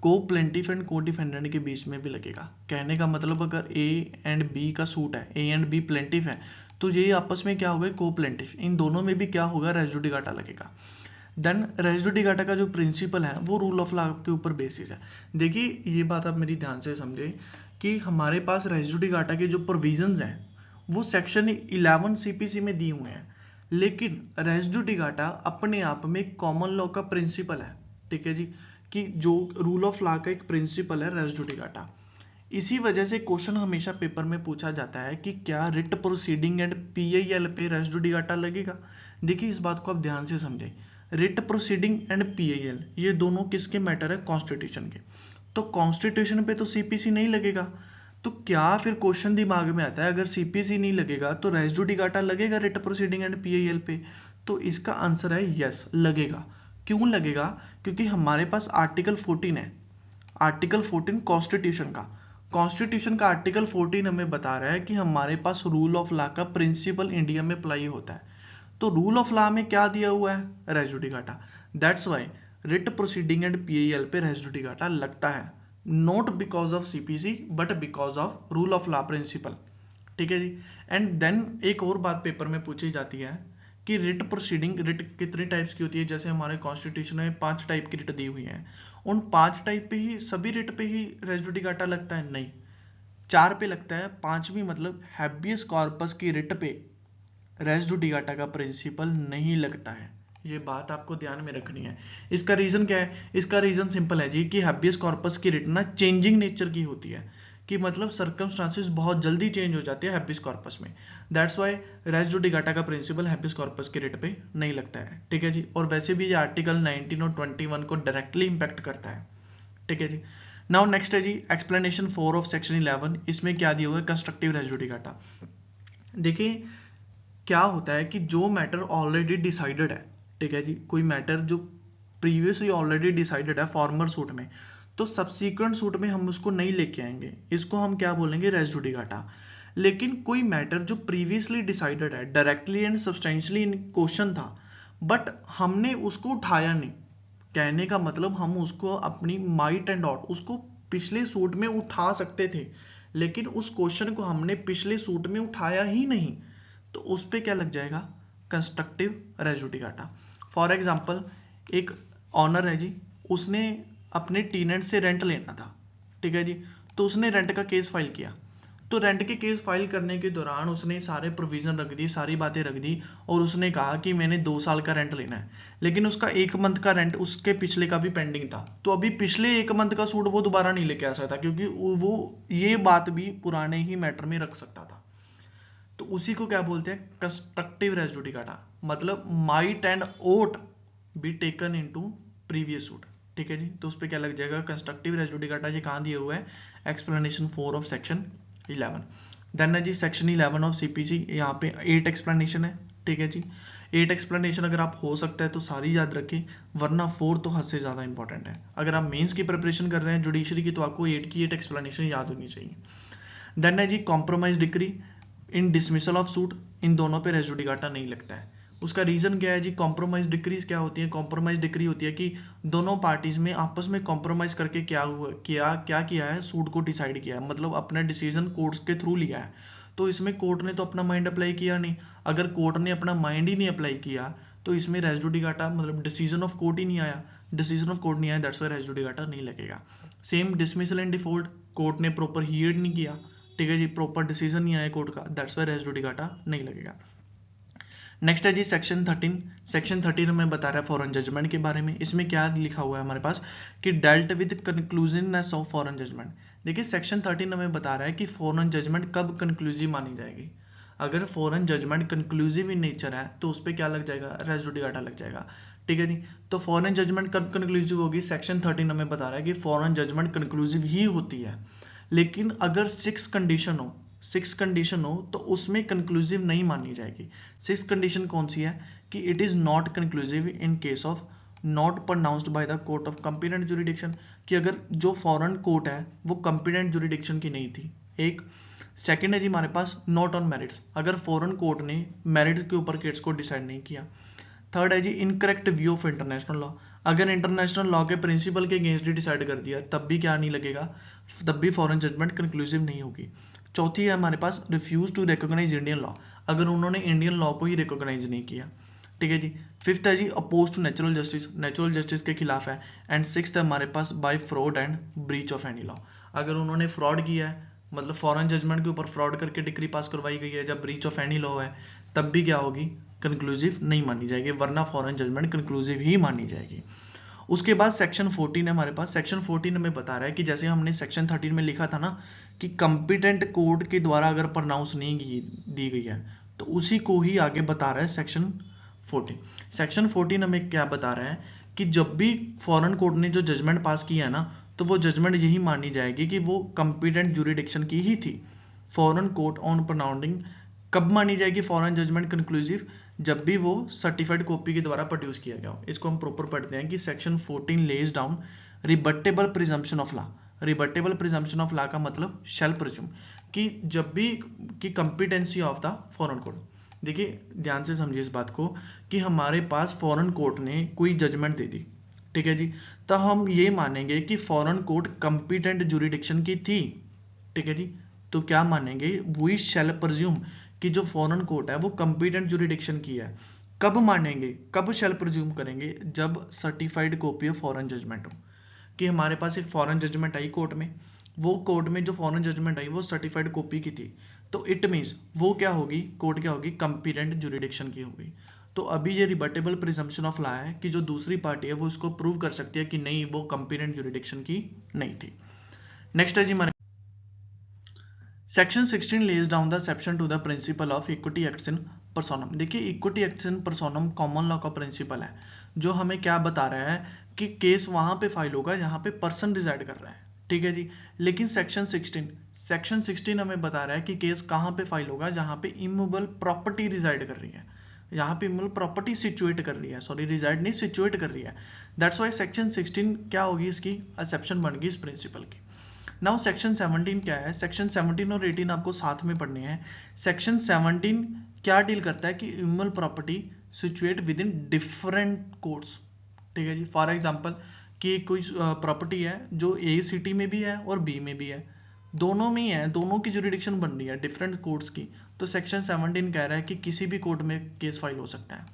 [SPEAKER 1] को प्लेंटिफ एंड को डिफेंडेंट के बीच में भी लगेगा। कहने का मतलब अगर ए एंड बी का सूट है, ए एंड बी प्लेंटिफ है, तो ये आपस में क्या होगा, को प्लेंटिफ, इन दोनों में भी क्या होगा, रेस जुडिकाटा लगेगा। देन रेस जुडिकाटा का जो प्रिंसिपल है वो रूल ऑफ लॉ के ऊपर बेसिस है। देखिए ये बात आप मेरी ध्यान से समझे कि हमारे पास रेस जुडिकाटा के जो प्रोविजंस हैं वो सेक्शन 11 सीपीसी में दिए हुए हैं, लेकिन रेस जुडिकाटा अपने आप में कॉमन लॉ का प्रिंसिपल है, ठीक है जी, कि जो रूल ऑफ लॉ का एक प्रिंसिपल है रेस जुडिकाटा। इसी वजह से क्वेश्चन हमेशा पेपर में पूछा जाता है कि क्या रिट प्रोसीडिंग एंड पीआईएल पे रेस जुडिकाटा लगेगा। देखिए इस बात को आप ध्यान से समझें, रिट प्रोसीडिंग एंड पीआईएल ये दोनों किसके मैटर है, कॉन्स्टिट्यूशन के। तो कॉन्स्टिट्यूशन पे तो सीपीसी नहीं लगेगा, तो क्या फिर क्वेश्चन दिमाग में आता है अगर सीपीसी नहीं लगेगा तो रेस जुडिकाटा लगेगा रिट प्रोसीडिंग एंड पीआईएल पे। तो इसका आंसर है यस लगेगा। क्यों लगेगा, क्योंकि हमारे पास आर्टिकल 14 है, आर्टिकल 14 कॉन्स्टिट्यूशन का। कॉन्स्टिट्यूशन का आर्टिकल 14 हमें बता रहा है कि हमारे पास रूल ऑफ लॉ का प्रिंसिपल इंडिया में अप्लाई होता है। तो रूल ऑफ लॉ में क्या दिया हुआ है, res judicata. That's why writ proceeding and PIL पे रेस जुडिकाटा लगता है, not because of CPC but because of rule of law principle, ठीक है जी। एंड देन एक और बात पेपर में पूछी जाती है कि रिट प्रोसीडिंग, रिट कितने टाइप्स की होती है, जैसे हमारे कॉन्स्टिट्यूशन में 5 टाइप की रिट दी हुई है, उन 5 टाइप पे ही सभी रिट पे ही रेस जुडिकाटा लगता है, नहीं 4 पे लगता है। 5वीं मतलब हैबियस कॉर्पस की रिट पे रेस जुडिकाटा का प्रिंसिपल नहीं लगता है, ये बात आपको ध्यान में रखनी है। इसका रीजन क्या है, इसका रीजन सिंपल है जी कि हैबियस कॉर्पस की रिट ना चेंजिंग नेचर की होती है, कि मतलब सर्कमस्टांसेस बहुत जल्दी चेंज हो जाते हैं हैबियस कॉर्पस में। दैट्स वाई रेस जुडिकाटा का प्रिंसिपल हैबियस कॉर्पस की रिट पे नहीं लगता है, ठीक है जी। और वैसे भी ये आर्टिकल 19 और 21 को डायरेक्टली इंपैक्ट करता है, ठीक है जी। नाउ नेक्स्ट है जी एक्सप्लेनेशन 4 ऑफ सेक्शन 11। इसमें क्या दिया हुआ है, कंस्ट्रक्टिव रेस जुडिकाटा। देखिए क्या होता है कि जो मैटर ऑलरेडी डिसाइडेड है, ठीक है जी, कोई मैटर जो प्रीवियसली ऑलरेडी डिसाइडेड है फॉर्मर सूट में, तो सब्सीक्वेंट सूट में हम उसको नहीं लेके आएंगे, इसको हम क्या बोलेंगे, रेस जुडिकाटा। लेकिन कोई मैटर जो प्रीवियसली डिसाइडेड है, directly and substantially in question था, बट हमने उसको उठाया नहीं, कहने का मतलब हम उसको अपनी माइट एंड आउट उसको पिछले सूट में उठा सकते थे, लेकिन उस क्वेश्चन को हमने पिछले सूट में उठाया ही नहीं, तो उस पर क्या लग जाएगा, constructive res judicata. For example एक ऑनर है जी, उसने अपने टेनेंट से रेंट लेना था, ठीक है जी, तो उसने रेंट का केस फाइल किया। तो रेंट के केस फाइल करने के दौरान उसने सारे प्रोविजन रख दी, सारी बातें रख दी, और उसने कहा कि मैंने 2 साल का रेंट लेना है, लेकिन उसका 1 मंथ का रेंट उसके पिछले का भी पेंडिंग था। तो अभी पिछले 1 मंथ का सूट वो दोबारा नहीं लेके आ सकता, क्योंकि वो ये बात भी पुराने ही मैटर में रख सकता था। तो उसी को क्या बोलते हैं, कंस्ट्रक्टिव रेस जुडिकाटा। मतलब might and ought be taken into previous suit, ठीक है जी। तो उस पर क्या लग जाएगा, कंस्ट्रक्टिव रेस जुडिकाटा। ये कहाँ दिया हुआ है, एक्सप्लेनेशन 4 ऑफ सेक्शन 11। देन है जी सेक्शन 11 ऑफ सीपीसी, यहाँ पे 8 एक्सप्लेनेशन है, ठीक है जी। 8 एक्सप्लेनेशन अगर आप हो सकता है तो सारी याद रखें, वरना 4 तो हद से ज़्यादा इंपॉर्टेंट है। अगर आप मेंस की प्रिपरेशन कर रहे हैं जुडिशरी की, तो आपको 8 की 8 एक्सप्लेनेशन याद होनी चाहिए। देन है जी compromise decree in dismissal of suit, इन दोनों पे रेस जुडिकाटा नहीं लगता है। उसका रीजन क्या है जी, कॉम्प्रोमाइज डिक्रीज क्या होती है, कॉम्प्रोमाइज डिक्री होती है कि दोनों पार्टीज में आपस में कॉम्प्रोमाइज करके क्या किया है, सूट को डिसाइड किया है, मतलब अपना डिसीजन कोर्ट्स के थ्रू लिया है। तो इसमें कोर्ट ने तो अपना माइंड अप्लाई किया नहीं। अगर कोर्ट ने अपना माइंड ही नहीं अप्लाई किया तो इसमें रेस जुडिकाटा मतलब डिसीजन ऑफ कोर्ट ही नहीं आया, डिसीजन ऑफ कोर्ट नहीं आया, दैट्स वाई रेस जुडिकाटा नहीं लगेगा। Same dismissal and default, court ने प्रॉपर हियर नहीं किया, ठीक है जी, प्रॉपर डिसीजन नहीं आया कोर्ट का, दैट्स वाई रेस जुडिकाटा नहीं लगेगा। नेक्स्ट है जी सेक्शन 13। सेक्शन 13 हमें बता रहा है फॉरेन जजमेंट के बारे में। इसमें क्या लिखा हुआ है हमारे पास कि dealt with conclusiveness of foreign judgment. देखिए सेक्शन 13 हमें बता रहा है कि फॉरेन जजमेंट कब कंक्लूसिव मानी जाएगी। अगर foreign judgment conclusive in nature है तो उस पर क्या लग जाएगा, रेस जुडिकाटा लग जाएगा, ठीक है जी। तो फॉरेन जजमेंट कब कंक्लूसिव होगी, सेक्शन 13 हमें बता रहा है कि फॉरेन जजमेंट कंक्लूसिव ही होती है, लेकिन अगर 6 कंडीशन हो तो उसमें कंक्लूसिव नहीं मानी जाएगी। 6 कंडीशन कौन सी है, कि it is not conclusive in case of not pronounced by the court of competent jurisdiction, कि अगर जो फॉरेन कोर्ट है वो कंपिटेंट जुरिडिक्शन की नहीं थी। एक सेकंड है जी हमारे पास नॉट ऑन मेरिट्स, अगर फॉरेन कोर्ट ने मेरिट्स के ऊपर केस को डिसाइड नहीं किया। थर्ड है जी incorrect view of international law, अगर इंटरनेशनल लॉ के प्रिंसिपल के अगेंस्ट ही डिसाइड कर दिया तब भी क्या नहीं लगेगा, तब भी फॉरेन जजमेंट कंक्लूसिव नहीं होगी। चौथी है हमारे पास refuse to recognise Indian law, अगर उन्होंने इंडियन लॉ को ही रिकॉग्नाइज नहीं किया, ठीक है जी। फिफ्थ है जी oppose to natural justice, natural justice के खिलाफ है। एंड सिक्स्थ है हमारे पास by fraud and breach of any law, अगर उन्होंने फ्रॉड किया है, मतलब फॉरेन जजमेंट के ऊपर फ्रॉड करके डिक्री पास करवाई गई है, जब ब्रीच ऑफ एनी लॉ है तब भी क्या होगी, कंक्लूसिव नहीं मानी जाएगी, वरना फॉरेन जजमेंट कंक्लूसिव ही मानी जाएगी। उसके बाद सेक्शन 14 है हमारे पास। सेक्शन 14 हमें बता रहा है कि जैसे हमने सेक्शन 13 में लिखा था ना कि कंपिटेंट कोर्ट के द्वारा अगर प्रोनाउंस नहीं दी गई है तो उसी को ही आगे बता रहा है सेक्शन 14। सेक्शन 14 हमें क्या बता रहा है कि जब भी फॉरेन कोर्ट ने जो जजमेंट पास किया है ना तो वो जजमेंट यही मानी जाएगी कि वो कंपिटेंट ज्यूरिडिक्शन की ही थी। फॉरेन कोर्ट ऑन प्रोनाउंसिंग कब मानी जाएगी फॉरेन जजमेंट कंक्लूसिव? जब भी वो सर्टिफाइड कॉपी के द्वारा प्रोड्यूस किया गया हो। इसको हम प्रॉपर पढ़ते हैं कि section 14 lays down rebuttable presumption of law. Rebuttable presumption of law का मतलब शैल प्रिज्यूम कि जब भी कि competency of the foreign court. देखिए ध्यान से समझिए इस बात को कि हमारे पास फॉरेन कोर्ट ने कोई जजमेंट दे दी, ठीक है जी, तो हम ये मानेंगे कि फॉरेन कोर्ट कंपिटेंट ज्यूरिडिक्शन की थी, ठीक है जी। तो क्या मानेंगे? वी शैल प्रिज्यूम कि जो फॉरेन कोर्ट है वो कंपिटेंट ज्यूरिडिक्शन की है। कब मानेंगे, कब शैल प्रिज्यूम करेंगे? जब certified copy of foreign judgment हो। कि हमारे पास एक फॉरेन जजमेंट आई कोर्ट में, वो कोर्ट में जो फॉरेन जजमेंट आई वो सर्टिफाइड कॉपी की थी, तो इट मीन्स वो क्या होगी, कोर्ट क्या होगी, कंपिटेंट ज्यूरिडिक्शन की होगी। तो अभी ये रिबटेबल प्रिजम्पशन ऑफ लॉ है कि जो दूसरी पार्टी है वो इसको प्रूव कर सकती है कि नहीं वो कंपिटेंट ज्यूरिडिक्शन की नहीं थी। नेक्स्ट है जी हमारे section 16 lays down the exception to the principle of equity acts इन पर्सोनम। देखिए इक्विटी एक्ट्स इन पर्सोनम कॉमन लॉ का प्रिंसिपल है जो हमें क्या बता रहा है कि केस वहां पे फाइल होगा जहां पे पर्सन डिसाइड कर रहा है, ठीक है जी। लेकिन सेक्शन 16 हमें बता रहा है कि केस कहां पे फाइल होगा जहां पे इमूवेबल प्रॉपर्टी रिसाइड कर रही है, यहाँ पे इमूवेबल प्रॉपर्टी सिचुएट कर रही है, सॉरी रिसाइड नहीं सिचुएट कर रही है। दैट्स व्हाई सेक्शन 16 क्या होगी, इसकी एक्सेप्शन बन गई इस प्रिंसिपल की। नाउ सेक्शन 17 क्या है? सेक्शन 17 और 18 आपको साथ में पढ़ने हैं। सेक्शन 17 क्या डील करता है कि immovable property situate with in different courts, ठीक है जी। फॉर एग्जांपल कि कोई प्रॉपर्टी है जो ए सिटी में भी है और बी में भी है, दोनों में ही है, दोनों की ज्यूरिडिक्शन बन रही है डिफरेंट कोर्ट्स की, तो सेक्शन 17 कह रहा है कि किसी भी कोर्ट में केस फाइल हो सकता है,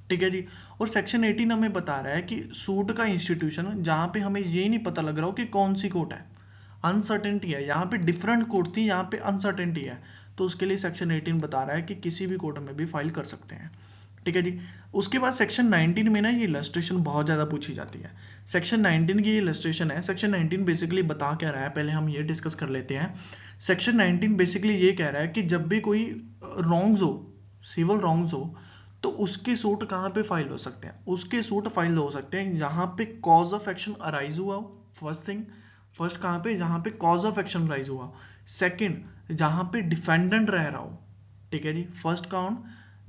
[SPEAKER 1] ठीक है जी। और सेक्शन 18 हमें बता रहा है कि सूट का इंस्टीट्यूशन जहां पे हमें ये नहीं पता लग रहा हो कि कौन सी कोर्ट है, अनसर्टेनिटी है, यहाँ पे डिफरेंट कोर्ट थी, यहाँ पे अनसर्टेनिटी है, तो उसके लिए सेक्शन 18 बता रहा है कि किसी भी कोर्ट में भी फाइल कर सकते हैं, ठीक है जी। उसके बाद सेक्शन 19 में ना ये इलस्ट्रेशन बहुत ज्यादा पूछी जाती है। सेक्शन 19 की इलस्ट्रेशन है। सेक्शन 19 बेसिकली बता क्या रहा है, पहले हम ये डिस्कस कर लेते हैं। सेक्शन 19 बेसिकली ये कह रहा है कि जब भी कोई रॉन्ग्स हो, सिविल रॉन्ग्स हो, तो उसके सूट कहाँ पे फाइल हो सकते हैं? उसके सूट फाइल हो सकते हैं जहां पे कॉज ऑफ एक्शन अराइज हुआ हो, फर्स्ट थिंग, फर्स्ट कहां पे, जहां पे कॉज ऑफ एक्शन राइज हुआ। सेकंड, जहां पे डिफेंडेंट रह रहा हो, ठीक है जी। फर्स्ट कौन,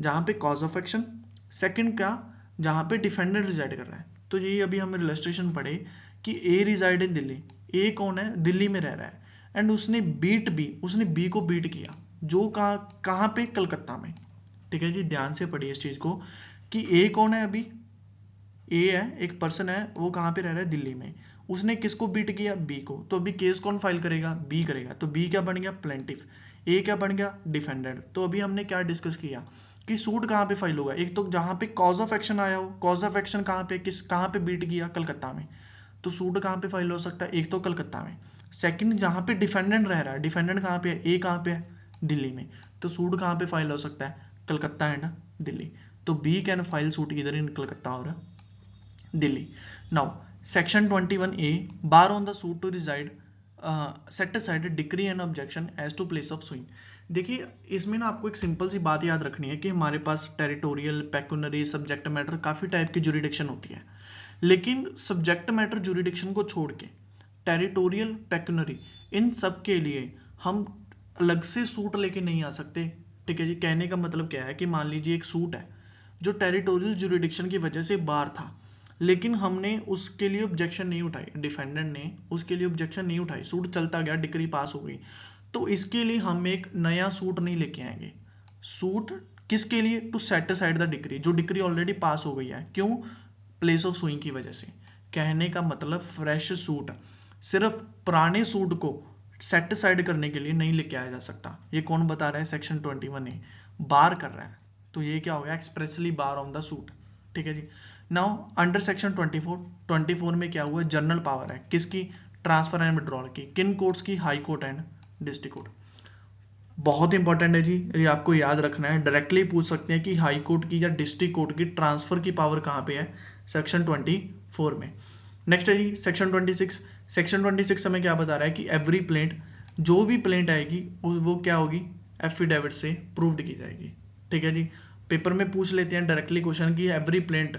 [SPEAKER 1] जहां पे कॉज ऑफ एक्शन, सेकंड क्या, जहां पे डिफेंडेंट रिजाइड कर रहा है। तो ये अभी हम इलस्ट्रेशन पढ़े कि ए रिजाइड इन दिल्ली, ए कौन है, दिल्ली में रह रहा है, एंड उसने बी को बीट किया, जो कहां पे, कलकत्ता में, ठीक है जी। ध्यान से पढ़िए इस चीज को कि ए कौन है, अभी ए है, एक पर्सन है, वो कहां पे रह रहा है, दिल्ली में, उसने किसको बीट किया, बी को, तो अभी केस कौन फाइल करेगा, बी करेगा, तो बी क्या बन गया, प्लेंटिफ, ए क्या बन गया, डिफेंडेंट। तो अभी हमने क्या डिस्कस किया कि सूट कहां पे फाइल होगा, एक तो जहां पे कॉज ऑफ एक्शन आया हो, कॉज ऑफ एक्शन कहां पे, कहां पे बीट किया, कलकत्ता में, तो सूट कहां पे फाइल हो सकता है, एक तो कलकत्ता में। सेकंड, जहां पे डिफेंडेंट रह रहा है, डिफेंडेंट कहां पे है, ए कहां पे है, दिल्ली में, तो सूट कहां पे फाइल हो सकता है, कलकत्ता एंड दिल्ली, तो बी कैन फाइल सूट इधर इन कलकत्ता और Delhi. Now section 21A bar on the suit to रिजाइड set aside decree and objection as to place of suing. देखिए इसमें ना आपको एक सिंपल सी बात याद रखनी है कि हमारे पास टेरिटोरियल, पेक्यूनरी, सब्जेक्ट मैटर काफी टाइप की ज्यूरिडिक्शन होती है, लेकिन सब्जेक्ट मैटर ज्यूरिडिक्शन को छोड़ के टेरिटोरियल, पेक्यूनरी, इन सब के लिए हम अलग से सूट लेके नहीं आ सकते, ठीक है जी। कहने का मतलब क्या है कि मान लीजिए एक सूट है जो टेरिटोरियल ज्यूरिडिक्शन की वजह से बाहर था, लेकिन हमने उसके लिए ऑब्जेक्शन नहीं उठाई, डिफेंडेंट ने उसके लिए ऑब्जेक्शन नहीं उठाई, सूट चलता गया, डिक्री पास हो गई, तो इसके लिए हम एक नया सूट नहीं लेके आएंगे। सूट किसके लिए, to set aside the decree, जो डिक्री ऑलरेडी पास हो गई है, क्यों, प्लेस ऑफ सुइंग की वजह से। कहने का मतलब फ्रेश सूट, सिर्फ पुराने सूट को सेट असाइड करने के लिए नहीं लेके आया जा सकता। ये कौन बता रहा है, सेक्शन 21A बार कर रहा है, तो ये क्या हो गया, expressly bar on the suit, ठीक है जी। नाउ अंडर सेक्शन 24 में क्या हुआ, जनरल पावर है किसकी, ट्रांसफर एंड विड्रॉल की, किन कोर्ट्स की, high court and district court. बहुत इंपॉर्टेंट है जी, ये आपको याद रखना है। डायरेक्टली पूछ सकते हैं कि हाई कोर्ट की या डिस्ट्रिक्ट कोर्ट की ट्रांसफर की पावर कहाँ पे है, सेक्शन 24 में। नेक्स्ट है जी सेक्शन 26। सेक्शन 26 हमें क्या बता रहा है कि एवरी प्लेंट, जो भी प्लेंट आएगी वो क्या होगी, एफिडेविट से प्रूव्ड की जाएगी। ठीक है जी, पेपर में पूछ लेते हैं डायरेक्टली क्वेश्चन की every plaint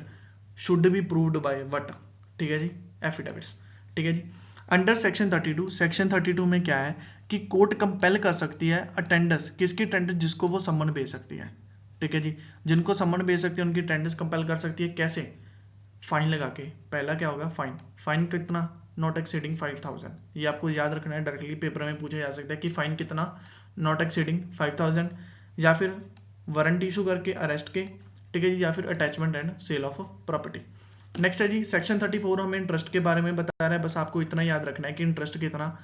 [SPEAKER 1] should be proved by what, ठीक है जी, एफिडेविट्स। ठीक है जी, अंडर सेक्शन 32, सेक्शन 32 में क्या है कि कोर्ट कंपेल कर सकती है अटेंडेंस, किसकी अटेंडेंस, जिसको वो सम्मन भेज सकती है। ठीक है जी, जिनको सम्मन भेज सकती है उनकी अटेंडेंस कंपेल कर सकती है, कैसे, फाइन लगा के। पहला क्या होगा, फाइन, फाइन कितना, नॉट एक्सीडिंग 5000, ये आपको याद रखना है, डायरेक्टली पेपर में पूछा जा सकता है कि फाइन कितना, नॉट एक्सीडिंग 5000, या फिर वारंट इशू करके अरेस्ट के। ठीक है जी, या फिर attachment and sale of property. Next है जी सेक्शन 34 हमें इंटरेस्ट के बारे में बता रहा है, बस आपको इतना याद रखना है कि इंटरेस्ट कितना,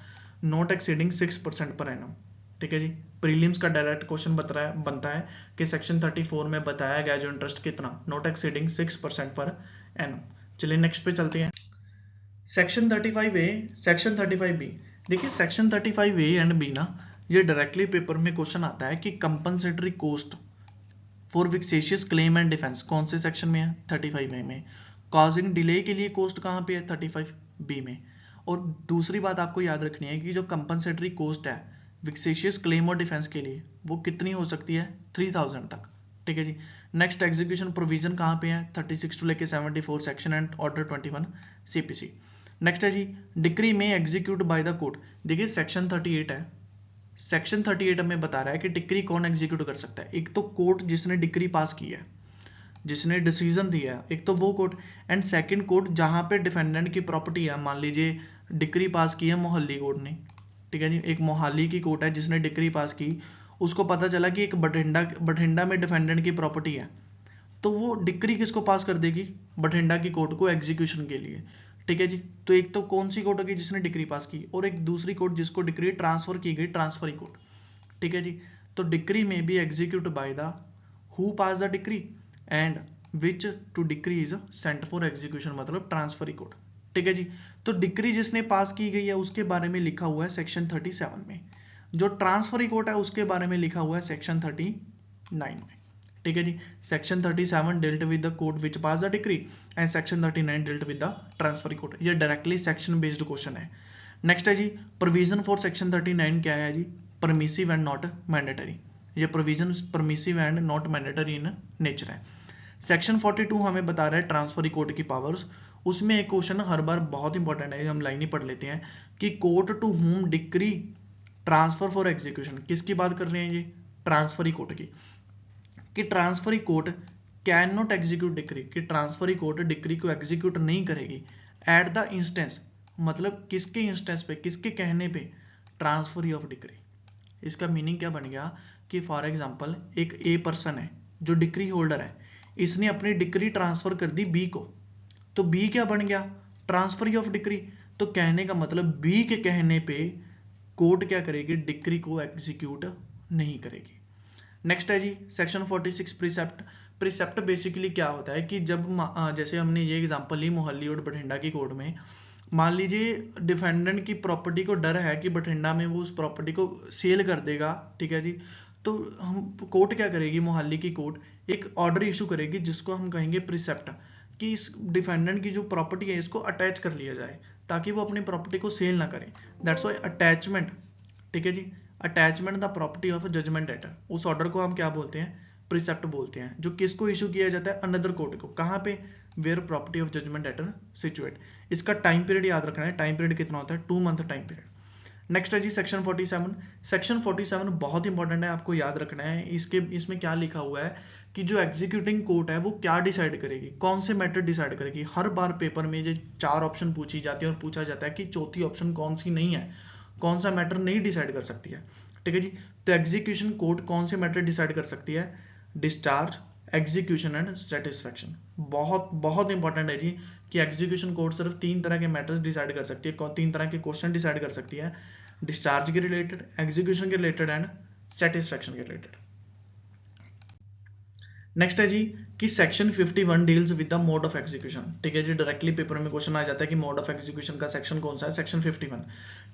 [SPEAKER 1] नॉट एक्सीडिंग 6% पर एनम। ठीक है जी, प्रीलिम्स का डायरेक्ट क्वेश्चन बनता है कि सेक्शन 34 में बताया गया जो इंटरेस्ट कितना, नॉट एक्सीडिंग 6% पर एनम। चलिए नेक्स्ट पे चलते हैं, सेक्शन 35A, सेक्शन 35B। देखिए सेक्शन 35A एंड बी ना, ये डायरेक्टली पेपर में क्वेश्चन आता है कि compensatory cost for vexatious claim and defence कौन से सेक्शन में है, 35A में। कॉजिंग डिले के लिए कॉस्ट कहाँ पे है, 35B में। और दूसरी बात आपको याद रखनी है कि जो कंपनसेटरी कॉस्ट है विक्सेशियस क्लेम और डिफेंस के लिए वो कितनी हो सकती है, 3000 तक। ठीक है जी, नेक्स्ट एग्जीक्यूशन प्रोविजन कहाँ पे है, 36 टू लेके 74 section and order 21 CPC। Next है जी डिक्री में एग्जीक्यूट बाय द कोर्ट। देखिए सेक्शन 38 है, सेक्शन 38 हमें बता रहा है कि डिक्री कौन एग्जीक्यूट कर सकता है, एक तो कोर्ट जिसने डिक्री पास की है, जिसने डिसीजन दिया है, एक तो वो कोर्ट, एंड सेकंड कोर्ट जहां पे डिफेंडेंट की प्रॉपर्टी है। मान लीजिए डिक्री पास की है मोहाली कोर्ट ने, ठीक है जी, एक मोहाली की कोर्ट है जिसने डिक्री पास की, उसको पता चला कि एक बठिंडा में डिफेंडेंट की प्रॉपर्टी है, तो वो डिक्री किसको पास कर देगी, बठिंडा की कोर्ट को एग्जीक्यूशन के लिए। ठीक है जी, तो एक तो कौन सी कोर्ट होगी जिसने डिक्री पास की, और एक दूसरी कोर्ट जिसको डिक्री ट्रांसफर की गई, ट्रांसफरी कोर्ट। ठीक है जी, तो डिक्री में be execute by the who pass the decree and which to decree is sent for execution, मतलब ट्रांसफरी कोर्ट। ठीक है जी, तो डिक्री जिसने पास की गई है उसके बारे में लिखा हुआ है सेक्शन 37 में, जो ट्रांसफरी कोर्ट है उसके बारे में लिखा हुआ है सेक्शन 39 में। ठीक है जी, section 37 dealt with the court which pass the decree and section 39 dealt with the transferee court. ये डायरेक्टली सेक्शन बेस्ड क्वेश्चन है। नेक्स्ट है जी प्रोविजन फॉर सेक्शन 39 क्या है जी, परमिसिव एंड नॉट मैंडेटरी। ये provision permissive and not mandatory in nature है। Section 42 हमें बता रहा है ट्रांसफरी कोर्ट की पावर्स। उसमें एक क्वेश्चन हर बार बहुत इंपॉर्टेंट है, हम लाइन ही पढ़ लेते हैं कि court to whom decree transfer for execution, किसकी बात कर रहे हैं ये, ट्रांसफरी कोर्ट की, कि transferee court can not execute decree, कि ट्रांसफरी कोर्ट डिक्री को एग्जीक्यूट नहीं करेगी एट द इंस्टेंस, मतलब किसके इंस्टेंस पे, किसके कहने पे, ट्रांसफरी ऑफ डिक्री। इसका मीनिंग क्या बन गया कि फॉर एग्जांपल एक ए पर्सन है जो डिक्री होल्डर है, इसने अपनी डिक्री ट्रांसफर कर दी बी को, तो बी क्या बन गया, ट्रांसफरी ऑफ डिक्री। तो कहने का मतलब बी के कहने पे कोर्ट क्या करेगी, डिक्री को एग्जीक्यूट नहीं करेगी। नेक्स्ट है जी सेक्शन 46 प्रिसेप्ट। प्रिसेप्ट बेसिकली क्या होता है कि जब जैसे हमने ये एग्जांपल ली मोहाली और बठिंडा की कोर्ट में, मान लीजिए डिफेंडेंट की प्रॉपर्टी को डर है कि बठिंडा में वो उस प्रॉपर्टी को सेल कर देगा। ठीक है जी, तो हम कोर्ट क्या करेगी, मोहाली की कोर्ट एक ऑर्डर इशू करेगी जिसको हम कहेंगे प्रिसेप्ट, कि इस डिफेंडेंट की जो प्रॉपर्टी है इसको अटैच कर लिया जाए ताकि वो अपनी प्रॉपर्टी को सेल ना करें। That's why attachment. ठीक है जी, attachment the property of judgment letter, उस ऑर्डर को हम क्या बोलते हैं, प्रिसेप्ट बोलते हैं, जो किसको इशू किया जाता है, अनदर कोर्ट को। कहाँ पे, where property of judgment letter situate. इसका टाइम पीरियड याद रखना है, टाइम पीरियड कितना होता है, 2 मंथ टाइम पीरियड। नेक्स्ट है जी सेक्शन 47। सेक्शन 47 बहुत इंपॉर्टेंट है, आपको याद रखना है। इसमें क्या लिखा हुआ है कि जो एग्जीक्यूटिंग कोर्ट है वो क्या डिसाइड करेगी, कौन से मैटर डिसाइड करेगी। हर बार पेपर में ये 4 ऑप्शन पूछी जाती है और पूछा जाता है कि चौथी ऑप्शन कौन सी नहीं है, कौन सा मैटर नहीं डिसाइड कर सकती है। ठीक है जी, तो एग्जीक्यूशन कोर्ट कौन से मैटर डिसाइड कर सकती है, डिस्चार्ज, एग्जीक्यूशन एंड सेटिस्फैक्शन। बहुत बहुत इंपॉर्टेंट है जी कि एग्जीक्यूशन कोर्ट सिर्फ 3 तरह के मैटर्स डिसाइड कर सकती है, 3 तरह के क्वेश्चन डिसाइड कर सकती है, डिस्चार्ज के रिलेटेड, एग्जीक्यूशन के रिलेटेड एंड सेटिस्फैक्शन के रिलेटेड। नेक्स्ट है जी कि section 51 deals with the mode of execution. ठीक है जी, डायरेक्टली पेपर में क्वेश्चन आ जाता है कि मोड ऑफ एग्जीक्यूशन का सेक्शन कौन सा है, सेक्शन 51।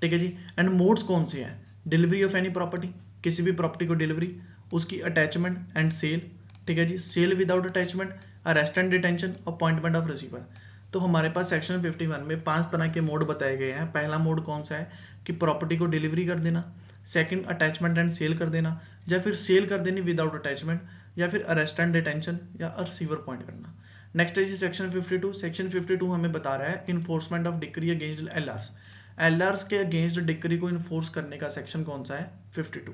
[SPEAKER 1] ठीक है जी, एंड मोड्स कौन से हैं, डिलीवरी ऑफ एनी प्रॉपर्टी, किसी भी प्रॉपर्टी को डिलीवरी, उसकी अटैचमेंट एंड सेल, ठीक है जी, sale without attachment, arrest and detention, appointment of receiver. तो हमारे पास सेक्शन 51 में 5 तरह के मोड बताए गए हैं। पहला मोड कौन सा है कि प्रॉपर्टी को डिलीवरी कर देना, सेकंड अटैचमेंट एंड सेल कर देना, या फिर सेल कर देनी विदाउट अटैचमेंट, या फिर अरेस्ट एंड डिटेंशन या रिसीवर अपॉइंट करना। नेक्स्ट है जी सेक्शन 52। सेक्शन 52 हमें बता रहा है इन्फोर्समेंट ऑफ डिक्री अगेंस्ट एलआरस। एलआरस के अगेंस्ट डिक्री को इन्फोर्स करने का सेक्शन कौन सा है? 52।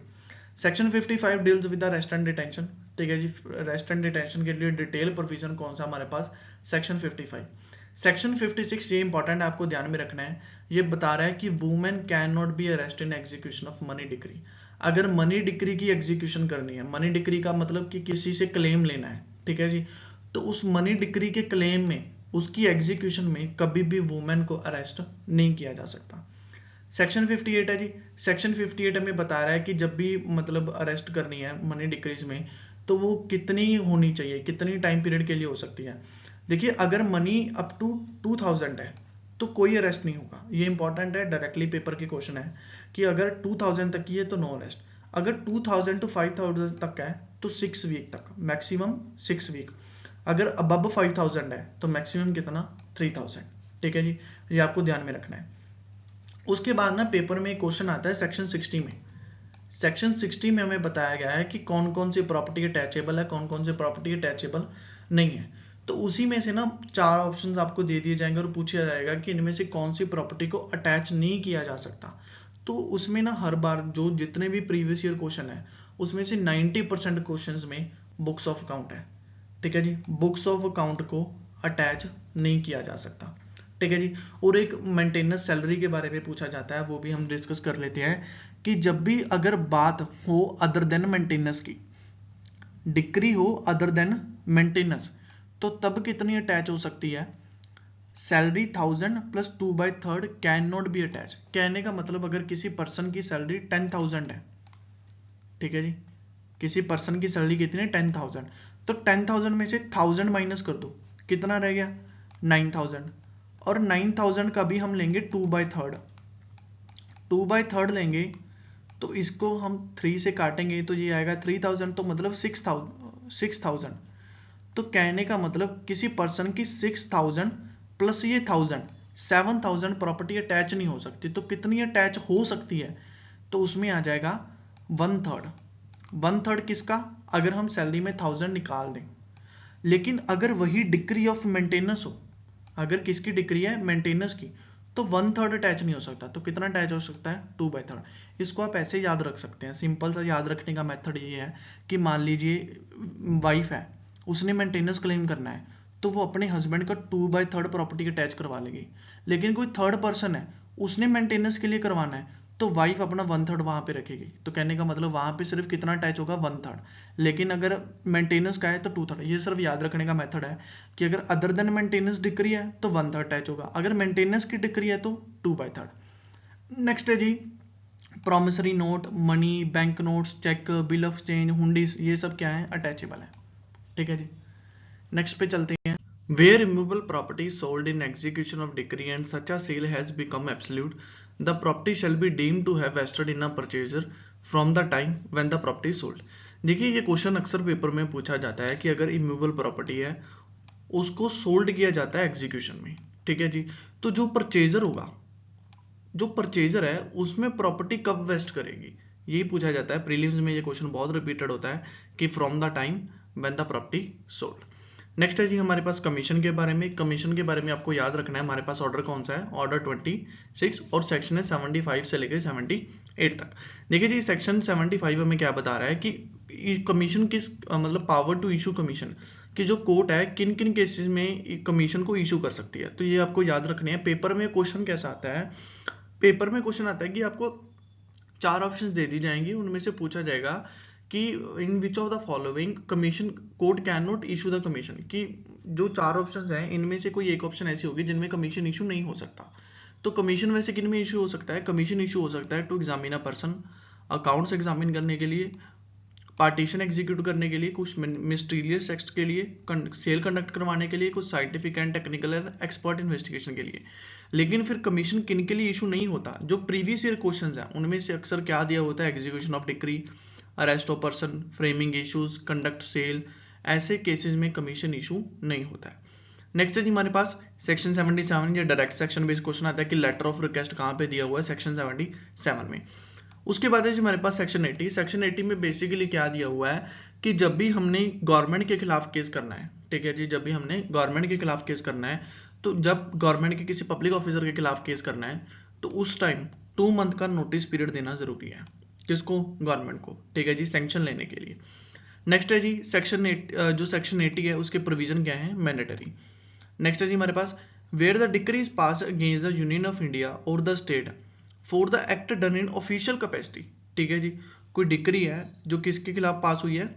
[SPEAKER 1] Section 55 deals with arrest and detention, ठीक है जी, अरेस्ट एंड डिटेंशन के लिए डिटेल प्रोविजन कौन सा हमारे पास? सेक्शन 55। सेक्शन 56 ये इंपॉर्टेंट आपको ध्यान में रखना है, ये बता रहा है कि women can not be arrest in execution of money decree. अगर मनी डिक्री की एग्जीक्यूशन करनी है, मनी डिक्री का मतलब कि किसी से क्लेम लेना है, ठीक है जी, तो उस मनी डिक्री के क्लेम में, उसकी एग्जीक्यूशन में कभी भी वुमेन को अरेस्ट नहीं किया जा सकता। सेक्शन 58 है जी, सेक्शन 58 हमें बता रहा है कि जब भी मतलब अरेस्ट करनी है मनी डिक्रीज में, तो वो कितनी होनी चाहिए, कितनी टाइम पीरियड के लिए हो सकती है। देखिए अगर मनी अप टू 2000 है तो कोई अरेस्ट नहीं होगा, ये इंपॉर्टेंट है, डायरेक्टली पेपर के क्वेश्चन है कि अगर 2000 तक की है तो नो अरेस्ट, अगर 2000 टू 5000 तक है तो 6 वीक तक, मैक्सिमम 6 वीक, अगर अबव 5000 है तो मैक्सिमम कितना? 3000, ठीक है जी, ये आपको ध्यान में रखना है। उसके बाद ना पेपर में एक क्वेश्चन आता है सेक्शन 60 में। सेक्शन 60 में हमें बताया गया है कि कौन कौन सी प्रॉपर्टी अटैचेबल है, कौन कौन सी प्रॉपर्टी अटैचेबल नहीं है। तो उसी में से ना 4 ऑप्शंस आपको दे दिए जाएंगे और पूछा जाएगा कि इनमें से कौन सी प्रॉपर्टी को अटैच नहीं किया जा सकता। तो उसमें ना हर बार जो जितने भी प्रीवियस ईयर क्वेश्चन है उसमें से 90% क्वेश्चंस में बुक्स ऑफ अकाउंट है, ठीक है जी, बुक्स ऑफ अकाउंट को अटैच नहीं किया जा सकता, ठीक है जी। और एक मेंटेनेंस सैलरी के बारे में पूछा जाता है, वो भी हम डिस्कस कर लेते हैं कि जब भी अगर बात हो अदर देन मेंटेनेंस की, डिक्री हो अदर देन मेंटेनेंस, तो तब कितनी अटैच हो सकती है? Salary 1000 plus 2/3 can not be attach. कहने का मतलब अगर किसी पर्सन की सैलरी 10,000 है, ठीक है जी, किसी पर्सन की सैलरी कितनी है? 10,000, तो 10,000 में से 1000 माइनस कर दो, कितना रह गया? 9,000, और 9,000 का भी हम लेंगे 2/3, 2/3 लेंगे तो इसको हम 3 से काटेंगे तो ये आएगा 3000, तो मतलब 6,000। तो कहने का मतलब किसी पर्सन की 6,000 प्लस ये 1000, 7,000 प्रॉपर्टी अटैच नहीं हो सकती। तो कितनी अटैच हो सकती है? तो उसमें आ जाएगा 1/3। 1/3 किसका? अगर हम सैलरी में 1000 निकाल दें। लेकिन अगर वही डिक्री ऑफ मेंटेनेंस हो, अगर किसकी डिक्री है? मेंटेनेंस की, तो 1/3 अटैच नहीं हो सकता। तो कितना अटैच हो सकता है? 2/3। इसको आप ऐसे याद रख सकते हैं, सिंपल सा याद रखने का मेथड ये है कि मान लीजिए वाइफ है, उसने मेंटेनेंस क्लेम करना है, तो वो अपने हस्बैंड का 2/3 प्रॉपर्टी अटैच करवा लेगी। लेकिन कोई थर्ड पर्सन है, उसने मेंटेनेंस के लिए करवाना है, तो वाइफ अपना 1/3 वहां पे रखेगी। तो कहने का मतलब वहां पे सिर्फ कितना अटैच होगा? 1/3। लेकिन अगर मेंटेनेंस का है तो 2/3। ये सिर्फ याद रखने का मेथड है कि अगर अदर देन मेंटेनेंस डिक्री है तो 1/3 अटैच होगा, अगर मेंटेनेंस की डिक्री है तो 2/3। नेक्स्ट है जी promissory note, money, bank notes, cheque, bill of change, hundis, ये सब क्या है? अटैचेबल है, ठीक है जी। नेक्स्ट पे चलते हैं। Where immovable property is sold in execution of decree and such a sale has become absolute, the property shall be deemed to have vested in a purchaser from the time when the property is sold। देखिए ये question अक्सर paper में पूछा जाता है कि अगर immovable property है उसको सोल्ड किया जाता है एग्जीक्यूशन में, ठीक है जी, तो जो परचेजर होगा, जो परचेजर है उसमें प्रॉपर्टी कब वेस्ट करेगी, यही पूछा जाता है। प्रीलिम्स में ये क्वेश्चन बहुत रिपीटेड होता है कि from the time when the property sold. Next है जी हमारे पास कमीशन के बारे में। कमीशन के बारे में आपको याद रखना है, हमारे पास ऑर्डर कौन सा है? ऑर्डर 26, और सेक्शन है 75 से लेकर 78 तक। देखिए जी सेक्शन 75 हमें क्या बता रहा है कि कमीशन किस मतलब पावर टू इशू कमीशन कि जो कोर्ट है किन किन केसेस में कमीशन को इशू कर सकती है। तो ये आपको याद रखने हैं। पेपर में क्वेश्चन कैसा आता है? पेपर में क्वेश्चन आता है कि आपको 4 ऑप्शन दे दी जाएंगी, उनमें से पूछा जाएगा कि in which of the following commission court can not issue the commission, कि जो 4 ऑप्शन हैं इनमें से कोई एक ऑप्शन ऐसी होगी जिनमें कमीशन इशू नहीं हो सकता। तो कमीशन वैसे किन में इशू हो सकता है? कमीशन इशू हो सकता है to examine a person, accounts examine करने के लिए, पार्टीशन एग्जीक्यूट करने के लिए, कुछ मिस्टीरियस एक्ट के लिए, सेल कंडक्ट करवाने के लिए, कुछ scientific and technical expert investigation के लिए। लेकिन फिर कमीशन किन के लिए इशू नहीं होता? जो प्रीवियस ईयर क्वेश्चंस हैं उनमें से अक्सर क्या दिया होता है? Execution of decree, arrest of person, framing issues, conduct sale, ऐसे केसेस में कमीशन इशू नहीं होता है। नेक्स्ट है जी हमारे पास सेक्शन 77, ये डायरेक्ट सेक्शन बेस्ड क्वेश्चन आता है कि लेटर ऑफ रिक्वेस्ट कहाँ पे दिया हुआ है? सेक्शन 77 में। उसके बाद है जी हमारे पास सेक्शन 80। सेक्शन 80 में बेसिकली क्या दिया हुआ है कि जब भी हमने गवर्नमेंट के खिलाफ केस करना है, ठीक है जी, जब भी हमने गवर्नमेंट के खिलाफ केस करना है, तो जब गवर्नमेंट के किसी पब्लिक ऑफिसर के खिलाफ केस करना है तो उस टाइम 2 मंथ का नोटिस पीरियड देना जरूरी है। किसको? गवर्नमेंट को, ठीक है जी, सैंक्शन लेने के लिए। नेक्स्ट है जी सेक्शन 8, जो सेक्शन 80 है उसके प्रोविजन क्या है? मैंडेटरी। नेक्स्ट है जी हमारे पास where the decree is pass against the union of India और the state for the act done in official capacity, ठीक है जी, कोई डिक्री है जो किसके खिलाफ पास हुई है?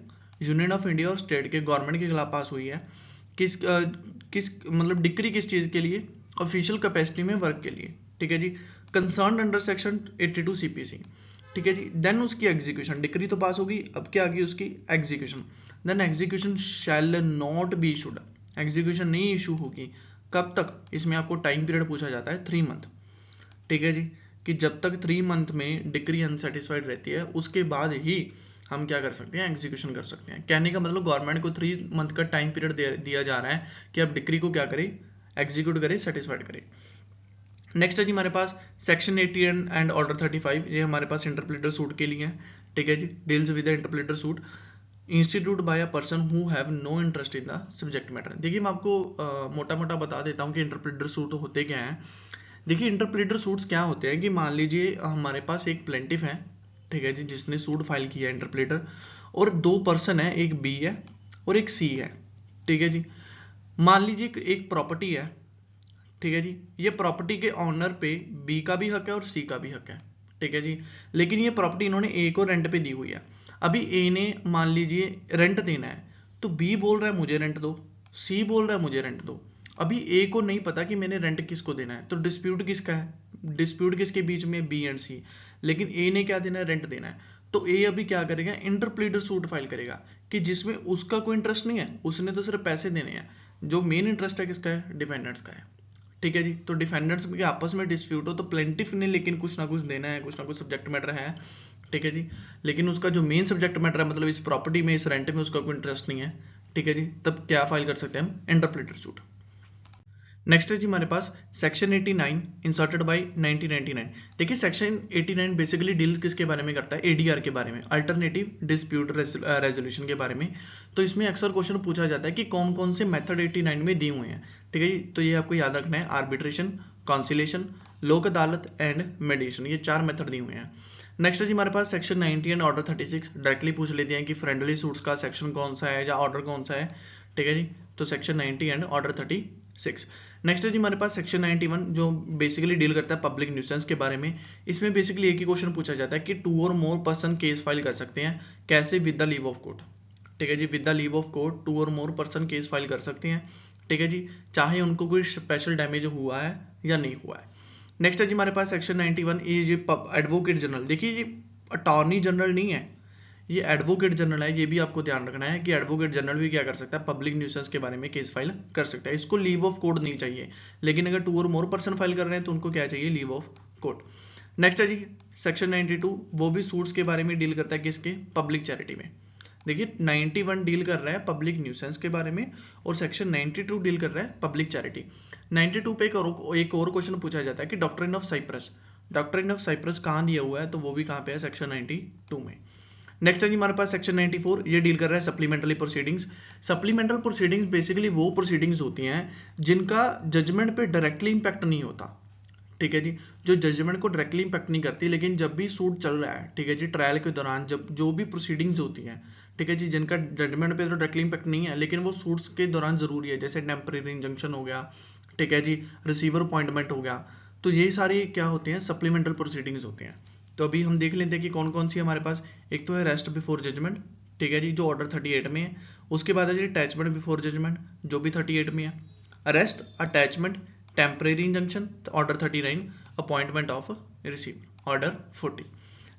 [SPEAKER 1] यूनियन ऑफ इंडिया और स्टेट के गवर्नमेंट के खिलाफ पास हुई है। किस मतलब डिक्री किस चीज के लिए? ऑफिशियल कैपेसिटी में वर्क के लिए, ठीक है जी, कंसर्न अंडर सेक्शन 82 सीपीसी, ठीक है जी। देन उसकी एग्जीक्यूशन, डिक्री तो पास होगी, अब क्या आ गई उसकी? Execution. Then execution shall not be issued, execution नहीं इशू होगी। कब तक? इसमें आपको टाइम पीरियड पूछा जाता है 3 मंथ, ठीक है जी, कि जब तक 3 मंथ में डिक्री अनसेटिस्फाइड रहती है उसके बाद ही हम क्या कर सकते हैं? एग्जीक्यूशन कर सकते हैं। कहने का मतलब गवर्नमेंट को 3 मंथ का टाइम पीरियड दिया जा रहा है कि अब डिक्री को क्या करे? एग्जीक्यूट करे, सेटिस्फाइड करे। नेक्स्ट है जी हमारे पास सेक्शन 80 एंड ऑर्डर 35, ये हमारे पास इंटरप्रेटर सूट के लिए है, ठीक है जी, deals with interpreter suit institute by a person who have no interest in the subject matter. देखिए मैं आपको मोटा मोटा बता देता हूँ कि इंटरप्रेटर सूट होते क्या हैं। देखिए इंटरप्रेटर सूट्स क्या होते हैं कि मान लीजिए हमारे पास एक प्लेंटिफ है, ठीक है जी, जिसने सूट फाइल किया है इंटरप्रेटर, और 2 पर्सन है, एक बी है और एक सी है, ठीक है जी। मान लीजिए एक प्रॉपर्टी है, ठीक है जी, ये प्रॉपर्टी के ऑनर पे बी का भी हक है और सी का भी हक है, ठीक है जी, लेकिन ये प्रॉपर्टी इन्होंने ए को रेंट पे दी हुई है। अभी ए ने मान लीजिए रेंट देना है, तो बी बोल रहा है मुझे रेंट दो, सी बोल रहा है मुझे रेंट दो। अभी ए को नहीं पता कि मैंने रेंट किसको देना है, तो डिस्प्यूट किसका है? डिस्प्यूट किसके बीच में? बी एंड सी। लेकिन ए ने क्या देना है? रेंट देना है। तो ए अभी क्या करेगा? इंटरप्लेटर सूट फाइल करेगा कि जिसमें उसका कोई इंटरेस्ट नहीं है, उसने तो सिर्फ पैसे देने हैं। जो मेन इंटरेस्ट है किसका है? डिफेंडेंट्स का है, ठीक है जी। तो डिफेंडेंट्स के आपस में डिस्प्यूट हो तो प्लेंटिफ ने लेकिन कुछ ना कुछ देना है, कुछ ना कुछ सब्जेक्ट मैटर है, ठीक है जी, लेकिन उसका जो मेन सब्जेक्ट मैटर है मतलब इस प्रॉपर्टी में, इस रेंट में उसका कोई इंटरेस्ट नहीं है, ठीक है जी, तब क्या फाइल कर सकते हैं हम? इंटरप्लेटर सूट। नेक्स्ट है जी हमारे पास सेक्शन 89 इंसर्टेड बाय 1999। देखिए सेक्शन 89 बेसिकली डील किसके बारे में करता है? एडीआर के बारे में, अल्टरनेटिव डिस्प्यूट रेजोल्यूशन के बारे में। तो इसमें अक्सर क्वेश्चन पूछा जाता है कि कौन कौन से मेथड 89 में दिए हुए हैं, ठीक है जी। तो ये आपको याद रखना है, आर्बिट्रेशन, कॉन्सिलेशन, लोक अदालत एंड मेडिएशन, ये 4 मेथड दिए हुए हैं। नेक्स्ट है जी हमारे पास सेक्शन 90 एंड ऑर्डर 36, डायरेक्टली पूछ लेते हैं कि फ्रेंडली सूट्स का सेक्शन कौन सा है या ऑर्डर कौन सा है, ठीक है जी। तो सेक्शन 90 एंड ऑर्डर 36। नेक्स्ट है जी हमारे पास सेक्शन 91 जो बेसिकली डील करता है पब्लिक न्यूसेंस के बारे में। इसमें बेसिकली एक ही क्वेश्चन पूछा जाता है कि 2 और मोर पर्सन केस फाइल कर सकते हैं, कैसे? With the leave of court, ठीक है जी, with the leave of court 2 और मोर पर्सन केस फाइल कर सकते हैं, ठीक है जी, चाहे उनको कोई स्पेशल डैमेज हुआ है या नहीं हुआ है। नेक्स्ट है जी हमारे पास सेक्शन 91, ये एडवोकेट जनरल। देखिए ये अटॉर्नी जनरल नहीं है, ये एडवोकेट जनरल है। ये भी आपको ध्यान रखना है कि एडवोकेट जनरल भी क्या कर सकता है? पब्लिक न्यूसेंस के बारे में केस फाइल कर सकता है। इसको लीव ऑफ कोर्ट नहीं चाहिए, लेकिन अगर 2 और मोर पर्सन फाइल कर रहे हैं तो उनको क्या चाहिए? Leave of court. नेक्स्ट है जी सेक्शन 92, वो भी सूट्स के बारे में डील करता है, किसके? पब्लिक चैरिटी में। देखिए 91 डील कर रहा है पब्लिक न्यूसेंस के बारे में और सेक्शन 92 डील कर रहा है पब्लिक चैरिटी। 92 पे एक और क्वेश्चन पूछा जाता है कि doctrine of cypres, doctrine of cypres कहाँ दिया हुआ है? तो वो भी कहाँ पे है? सेक्शन 92 में। नेक्स्ट है जी हमारे पास सेक्शन 94, ये डील कर रहा है supplementary proceedings. Supplemental proceedings basically वो प्रोसीडिंग्स होती हैं जिनका जजमेंट पे डायरेक्टली इंपैक्ट नहीं होता, ठीक है जी, जो जजमेंट को डायरेक्टली इंपैक्ट नहीं करती, लेकिन जब भी सूट चल रहा है, ठीक है जी, ट्रायल के दौरान जब जो भी प्रोसीडिंग्स होती हैं, ठीक है जी, जिनका जजमेंट पे तो डायरेक्टली इंपैक्ट नहीं है लेकिन वो सूट्स के दौरान जरूरी है, जैसे टेम्परेरी इंजंक्शन हो गया, ठीक है जी, रिसीवर अपॉइंटमेंट हो गया, तो ये सारी क्या होते हैं? सप्लीमेंटल प्रोसीडिंग्स होते हैं। तो अभी हम देख लेते हैं कि कौन कौन सी हमारे पास। एक तो है अरेस्ट बिफोर जजमेंट, ठीक है जी, जो ऑर्डर 38 में है। उसके बाद है जी अटैचमेंट बिफोर जजमेंट, जो भी 38 में है। Arrest, attachment, temporary injunction order 39, appointment of receiver order 40।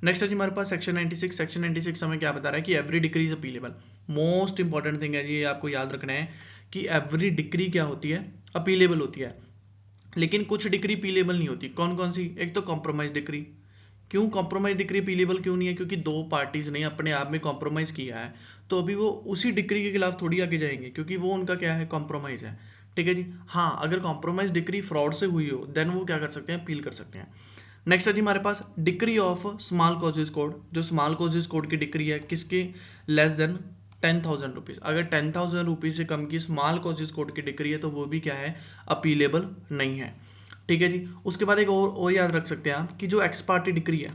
[SPEAKER 1] Next है जी हमारे पास सेक्शन 96। सेक्शन 96 हमें क्या बता रहा है कि every decree is appealable. Most important thing है जी, ये आपको याद रखना है कि एवरी डिक्री क्या होती है, अपीलेबल होती है, लेकिन कुछ डिक्री अपीलेबल नहीं होती। कौन कौन सी? एक तो कॉम्प्रोमाइज डिक्री। क्यों कॉम्प्रोमाइज डिक्री अपीलेबल क्यों नहीं है? क्योंकि दो पार्टीज ने अपने आप में कॉम्प्रोमाइज किया है, तो अभी वो उसी डिक्री के खिलाफ थोड़ी आगे जाएंगे, क्योंकि वो उनका क्या है, कॉम्प्रोमाइज है। ठीक है जी। हाँ, अगर कॉम्प्रोमाइज डिक्री फ्रॉड से हुई हो देन वो क्या कर सकते हैं, अपील कर सकते हैं। नेक्स्ट है जी हमारे पास decree of small causes code. जो स्मॉल कॉजेज कोड की डिक्री है किसके, लेस देन 10,000 रुपीज। अगर 10,000 रुपीज से कम की स्मॉल कॉजेज कोड की डिक्री है तो वो भी क्या है, अपीलेबल नहीं है। ठीक है जी। उसके बाद एक और याद रख सकते हैं आप कि जो एक्स पार्टी डिक्री है,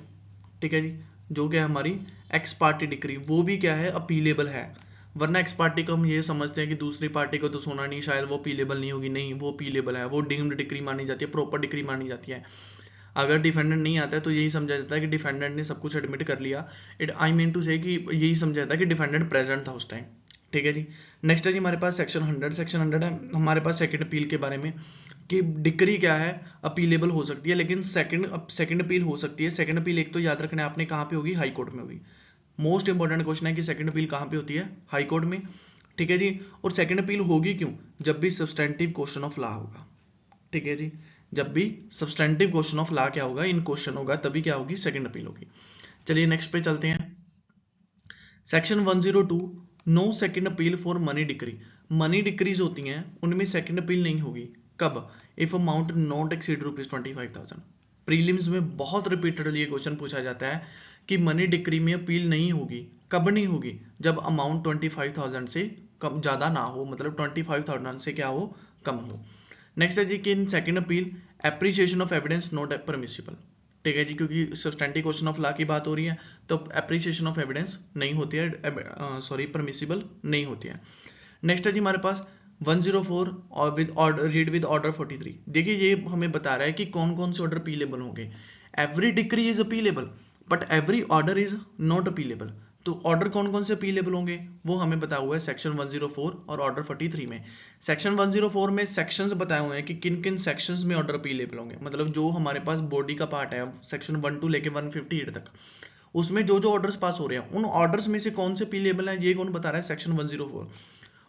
[SPEAKER 1] ठीक है जी, जो क्या है हमारी एक्स पार्टी डिक्री, वो भी क्या है, अपीलेबल है। वरना एक्स पार्टी को हम ये समझते हैं कि दूसरी पार्टी को तो सुना नहीं, शायद वो अपीलेबल नहीं होगी। नहीं, वो अपीलेबल है, वो डीम्ड डिक्री मानी जाती है, प्रॉपर डिक्री मानी जाती है। अगर डिफेंडेंट नहीं आता है तो यही समझा जाता है कि डिफेंडेंट ने सब कुछ एडमिट कर लिया। इट आई मीन टू से कि यही समझा जाता है कि डिफेंडेंट प्रेजेंट था उस टाइम। ठीक है जी। नेक्स्ट है जी हमारे पास सेक्शन 100। सेक्शन 100 है हमारे पास सेकंड अपील के बारे में, कि डिक्री क्या है, अपीलेबल हो सकती है, लेकिन सेकंड अपील हो सकती है। सेकंड अपील एक तो याद रखना है आपने, कहाँ पे होगी, हाई कोर्ट में होगी। मोस्ट इंपॉर्टेंट क्वेश्चन है कि सेकंड अपील कहाँ पे होती है, हाई कोर्ट में। ठीक है जी। और सेकंड अपील होगी क्यों, जब भी सब्सटेंटिव क्वेश्चन ऑफ लॉ होगा। ठीक है जी। जब भी सब्सटेंटिव क्वेश्चन ऑफ लॉ क्या होगा, इन क्वेश्चन होगा, तभी क्या होगी, सेकंड अपील होगी। चलिए नेक्स्ट पे चलते हैं। Section 102, no second appeal for money decree. Money decrees होती हैं उनमें सेकंड अपील नहीं होगी। कब? If amount not exceed ₹25,000। Prelims में बहुत रिपीटेडली ये क्वेश्चन पूछा जाता है कि मनी डिक्री में अपील नहीं होगी। कब नहीं होगी? जब अमाउंट 25,000 से कम ज़्यादा ना हो, मतलब 25,000 से क्या हो, कम हो। नेक्स्ट है जी कि in second appeal appreciation of evidence not permissible. ठीक है जी, क्योंकि सब्सटेंटिव क्वेश्चन ऑफ लॉ की बात हो रही है तो एप्रिसिएशन ऑफ एविडेंस नहीं होती है, सॉरी परमिसिबल नहीं होती है। नेक्स्ट है जी हमारे पास 104 और with order, read with order 43। देखिए ये हमें बता रहा है कि कौन कौन से ऑर्डर अपीलेबल होंगे। Every decree is appealable but every order is not appealable. तो ऑर्डर कौन कौन से अपीलेबल होंगे वो हमें बताया हुआ है सेक्शन 104 और ऑर्डर 43 में। सेक्शन 104 में सेक्शंस बताए हुए हैं कि किन किन सेक्शंस में ऑर्डर अपीलेबल होंगे, मतलब जो हमारे पास बॉडी का पार्ट है सेक्शन 1 टू लेके 158 तक, उसमें जो जो ऑर्डर्स पास हो रहे हैं उन ऑर्डर्स में से कौन से अपीलेबल हैं, ये कौन बता रहा है, सेक्शन 104।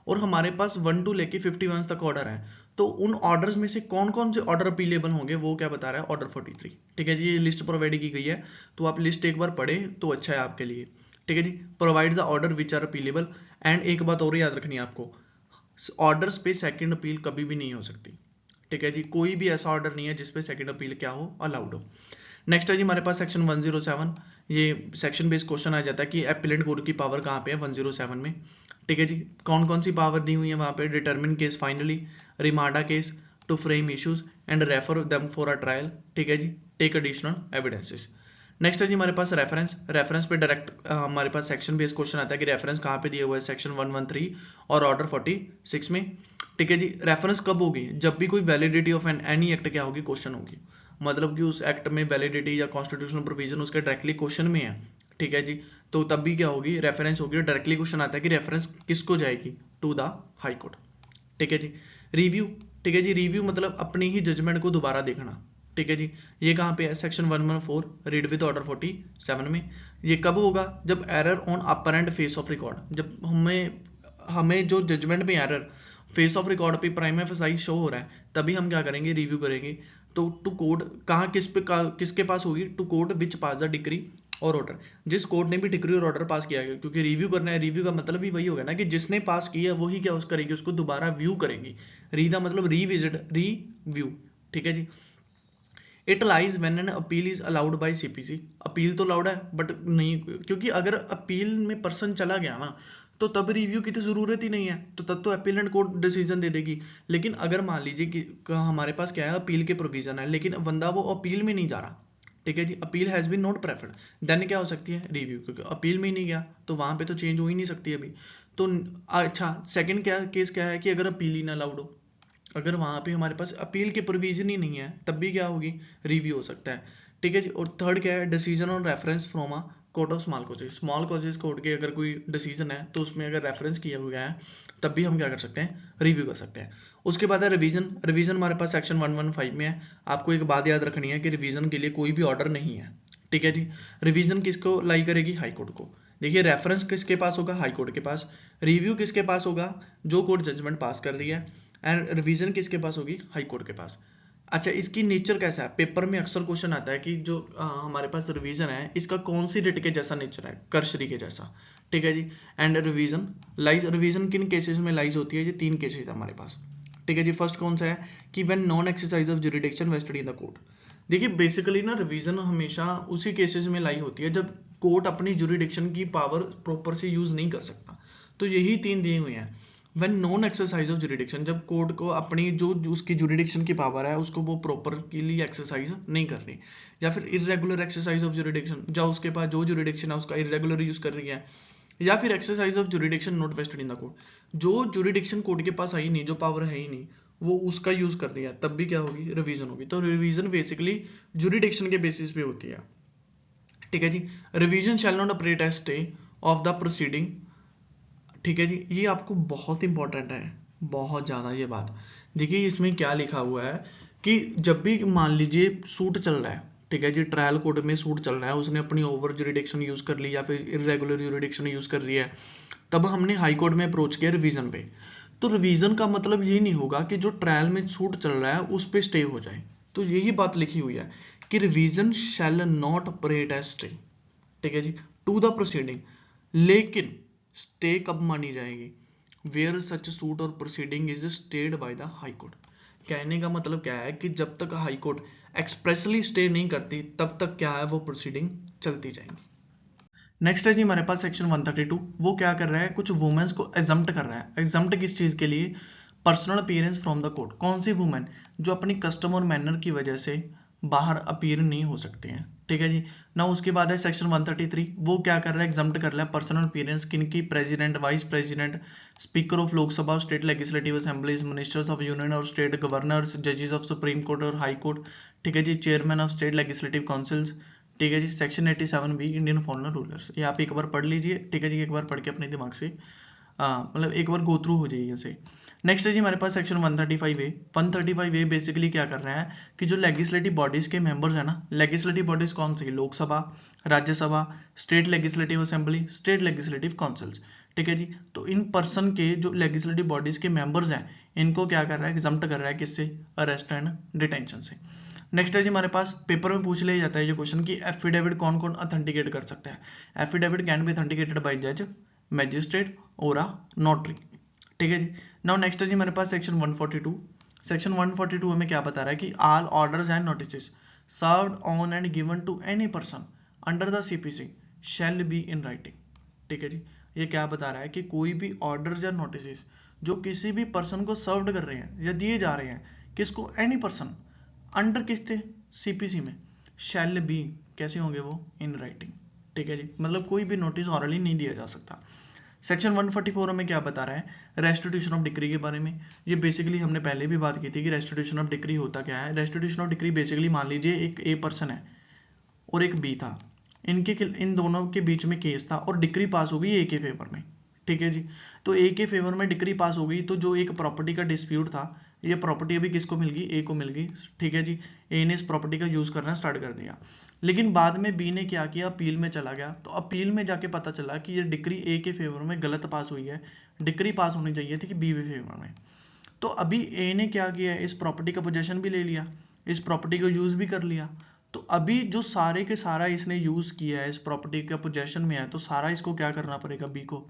[SPEAKER 1] और हमारे पास 1 टू लेके 51 तक ऑर्डर है, तो उन ऑर्डर्स में से कौन कौन से ऑर्डर अपीलेबल होंगे वो क्या बता रहा है, ऑर्डर 43। ठीक है जी, ये लिस्ट प्रोवाइड की गई है, तो आप लिस्ट एक बार पढ़े तो अच्छा है आपके लिए। ठीक है जी। Provide the order which are appealable. And एक बात और याद रखनी है आपको, ऑर्डर्स पे सेकंड अपील कभी भी नहीं हो सकती। ठीक है जी, कोई भी ऐसा ऑर्डर नहीं है जिसपे सेकंड अपील क्या हो, अलाउड हो। नेक्स्ट है जी हमारे पास सेक्शन 107। ये सेक्शन बेस्ड क्वेश्चन आ जाता है कि एपिलेंट कोर्ट की पावर कहाँ पे है, 107 में। ठीक है जी। कौन कौन सी पावर दी हुई है वहाँ पे, determine case finally, remand a case, to frame issues and refer them for a trial. ठीक है जी। Take additional evidences. नेक्स्ट है जी हमारे पास रेफरेंस। रेफरेंस पे डायरेक्ट हमारे पास सेक्शन बेस्ड क्वेश्चन आता है कि रेफरेंस कहाँ पे दिया हुआ है, सेक्शन 113 और ऑर्डर 46 में। ठीक है जी। रेफरेंस कब होगी, जब भी कोई वैलिडिटी ऑफ एनी एक्ट क्या होगी, क्वेश्चन होगी, मतलब कि उस एक्ट में वैलिडिटी या कॉन्स्टिट्यूशनल प्रोविजन उसके डायरेक्टली क्वेश्चन में है। ठीक है जी। तो तब भी क्या होगी, रेफरेंस होगी। डायरेक्टली क्वेश्चन आता है कि रेफरेंस किसको जाएगी, टू द हाई कोर्ट। ठीक है जी। रिव्यू। ठीक है जी। रिव्यू मतलब अपनी ही जजमेंट को दोबारा देखना। ठीक है जी। ये कहाँ पे है, सेक्शन 114, रीड विद ऑर्डर 47 में। ये कब होगा, जब error on apparent face of record, जब हमें जो जजमेंट में एरर फेस ऑफ रिकॉर्ड पे प्राइमा फेसाई शो हो रहा है, तभी हम क्या करेंगे, रिव्यू करेंगे। तो टू कोर्ट कहाँ किसके पास होगी, to court which pass the decree और ऑर्डर, जिस कोर्ट ने भी डिक्री और ऑर्डर पास किया गया, क्योंकि रिव्यू करना है, रिव्यू का मतलब ही वही होगा ना कि जिसने पास किया वही क्या उस करेगी, उसको दोबारा व्यू करेगी। री दा मतलब रीविजिट, रिव्यू। ठीक है जी। It lies when an appeal is allowed by CPC. Appeal तो अलाउड है बट नहीं, क्योंकि अगर अपील में पर्सन चला गया ना तो तब रिव्यू की तो जरूरत ही नहीं है, तो तब तो अपीलेंट कोर्ट डिसीजन दे देगी। लेकिन अगर मान लीजिए कि हमारे पास क्या है, अपील के प्रोविजन है, लेकिन बंदा वो अपील में नहीं जा रहा, ठीक है जी, appeal has been not preferred, then क्या हो सकती है, रिव्यू, क्योंकि अपील में ही नहीं गया तो वहां पे तो चेंज हो ही नहीं सकती अभी। तो अच्छा, सेकंड क्या केस क्या है कि अगर अपील ही ना अलाउड हो, अगर वहां पे हमारे पास अपील के प्रोविजन ही नहीं है, तब भी क्या होगी, रिव्यू हो सकता है। ठीक है जी। और थर्ड क्या है, decision on reference from a court of small causes. Small causes court के अगर कोई डिसीजन है तो उसमें अगर रेफरेंस किया गया है तब भी हम क्या कर सकते हैं, रिव्यू कर सकते हैं। उसके बाद है रिवीजन। रिवीजन हमारे पास सेक्शन 115 में है। आपको एक बात याद रखनी है कि रिवीजन के लिए कोई भी ऑर्डर नहीं है। ठीक है जी। रिवीजन किसको लाई करेगी? हाई कोर्ट को। देखिए रेफरेंस किसके पास होगा? हाई कोर्ट के पास। रिव्यू किसके पास होगा? जो कोर्ट जजमेंट पास कर रही है। एंड रिवीजन किसके पास होगी? हाई कोर्ट के पास। अच्छा, इसकी नेचर कैसा है? पेपर में अक्सर क्वेश्चन आता है कि जो हमारे पास रिवीजन है इसका कौन सी रिट के जैसा नेचर है? कर्सरी के जैसा। ठीक है जी। एंड रिवीजन किन केसेस में लाइज होती है? ये 3 केसेस है हमारे पास। ठीक है जी। फर्स्ट कौन सा है कि when non exercise of jurisdiction vested in the court. देखिए बेसिकली ना रिवीजन हमेशा उसी केसेस में लाई होती है जब कोर्ट अपनी जुरिडिक्शन की पावर प्रॉपर से यूज नहीं कर सकता। तो यही 3 दिए हुए हैं। When non exercise of jurisdiction, जब कोर्ट को अपनी जो उसकी जुरिडिक्शन की पावर है उसको वो प्रॉपर के लिए एक्सरसाइज नहीं कर रही, या फिर इरेगुलर एक्सरसाइज ऑफ जुरिडिक्शन, जब उसके पास जो जुरिडिक्शन है उसका इरेगुलर यूज कर रही है, या फिर exercise of jurisdiction not vested in the court, जो जुरिडिक्शन कोर्ट के पास है ही नहीं, जो पावर है ही नहीं, वो उसका यूज कर रही है, तब भी क्या होगी? रिवीजन होगी। तो रिवीजन बेसिकली जुरिडिक्शन के बेसिस पे होती है। ठीक है जी। Revision shall not operate as stay of the proceeding. ठीक है जी। ये आपको बहुत इंपॉर्टेंट है, बहुत ज़्यादा ये बात। देखिए इसमें क्या लिखा हुआ है कि जब भी मान लीजिए सूट चल रहा है, ठीक है जी, ट्रायल कोर्ट में सूट चल रहा है, उसने अपनी ओवर जुरिडिक्शन यूज कर ली या फिर इरेगुलर जुरिडिक्शन यूज कर रही है, तब हमने हाई कोर्ट में अप्रोच किया रिवीजन पे। तो रिवीजन का मतलब ये नहीं होगा कि जो ट्रायल में सूट चल रहा है उस पर स्टे हो जाए। तो यही बात लिखी हुई है कि revision shall not operate as stay, ठीक है जी, टू द प्रोसीडिंग। लेकिन स्टे कब मानी जाएगी? वेयर सच सूट और proceeding is stayed by the high court. कहने का मतलब क्या है कि जब तक हाई कोर्ट एक्सप्रेसली स्टे नहीं करती तब तक क्या है, वो प्रोसीडिंग चलती जाएंगी। नेक्स्ट है जी हमारे पास सेक्शन 132। वो क्या कर रहा है? कुछ वुमेन्स को एग्जम्प्ट कर रहा है। एग्जम्प्ट किस चीज के लिए? Personal appearance from the court. कौन सी वुमेन? जो अपनी कस्टम और मैनर की वजह से बाहर अपीयर नहीं हो सकते हैं। ठीक है जी। ना उसके बाद है सेक्शन 133। वो क्या कर रहा है? एग्जम्प्ट कर रहा है पर्सनल अपीयरेंस किनकी? President, vice president, speaker of Lok Sabha, state legislative assemblies, ministers of union और स्टेट गवर्नर्स, जजेस ऑफ सुप्रीम कोर्ट और हाई कोर्ट। ठीक है जी। Chairman of state legislative councils. ठीक है जी। सेक्शन 87 भी इंडियन फॉरेन रूलर्स। ये आप एक बार पढ़ लीजिए। ठीक है जी। एक बार पढ़ के अपने दिमाग से मतलब एक बार गो थ्रू हो जाइए इसे। नेक्स्ट है जी हमारे पास सेक्शन 135A। 135A बेसिकली क्या कर रहा है कि जो लेजिस्लेटिव बॉडीज के मेंबर्स है ना, लेजिस्लेटिव बॉडीज कौन सी? Lok Sabha, Rajya Sabha, state legislative assembly, state legislative councils. ठीक है जी। तो इन पर्सन के जो लेजिस्लेटिव बॉडीज के मेंबर्स हैं इनको क्या कर रहा है? एग्जम्प्ट कर रहा है किससे? अरेस्ट एंड डिटेंशन से। नेक्स्ट है जी हमारे पास पेपर में पूछ लिया जाता है ये क्वेश्चन कि एफिडेविट कौन कौन अथेंटिकेट कर सकता है? Affidavit can be authenticated by जज, मैजिस्ट्रेट और अ नोटरी। ठीक है जी। नाउ नेक्स्ट है जी हमारे पास सेक्शन 142। सेक्शन 142 हमें क्या बता रहा है कि all orders and notices served on and given to any person under the CPC shall be in writing. ठीक है जी। ये क्या बता रहा है कि कोई भी ऑर्डर्स या नोटिसेस जो किसी भी पर्सन को सर्व्ड कर रहे हैं या दिए जा रहे हैं, किसको? एनी पर्सन, अंडर किसके? सीपीसी में। शैल बी कैसे होंगे वो? इन राइटिंग। ठीक है जी। मतलब कोई भी नोटिस ऑरली नहीं दिया जा सकता। सेक्शन 144 हमें क्या बता रहा है? रेस्टिट्यूशन ऑफ डिक्री के बारे में। ये बेसिकली हमने पहले भी बात की थी कि रेस्टिट्यूशन ऑफ डिक्री होता क्या है। रेस्टिट्यूशन ऑफ डिक्री बेसिकली मान लीजिए एक ए पर्सन है और एक बी था, इन दोनों के बीच में केस था और डिक्री पास हो गई ए के फेवर में। ठीक है जी। तो ए के फेवर में डिक्री पास हो गई, तो जो एक प्रॉपर्टी का डिस्प्यूट था, ये प्रॉपर्टी अभी किसको मिल गई? ए को मिल गई। ठीक है जी। ए ने इस प्रॉपर्टी का यूज करना स्टार्ट कर दिया, लेकिन बाद में बी ने क्या किया? अपील में चला गया। तो अपील में जाके पता चला कि ये डिक्री ए के फेवर में गलत पास हुई है, डिक्री पास होनी चाहिए थी कि बी के फेवर में। तो अभी ए ने क्या किया? इस प्रॉपर्टी का पोजेशन भी ले लिया, इस प्रॉपर्टी को यूज भी कर लिया। तो अभी जो सारे के सारा इसने यूज किया है, इस प्रॉपर्टी का पोजेशन में है, तो सारा इसको क्या करना पड़ेगा? बी को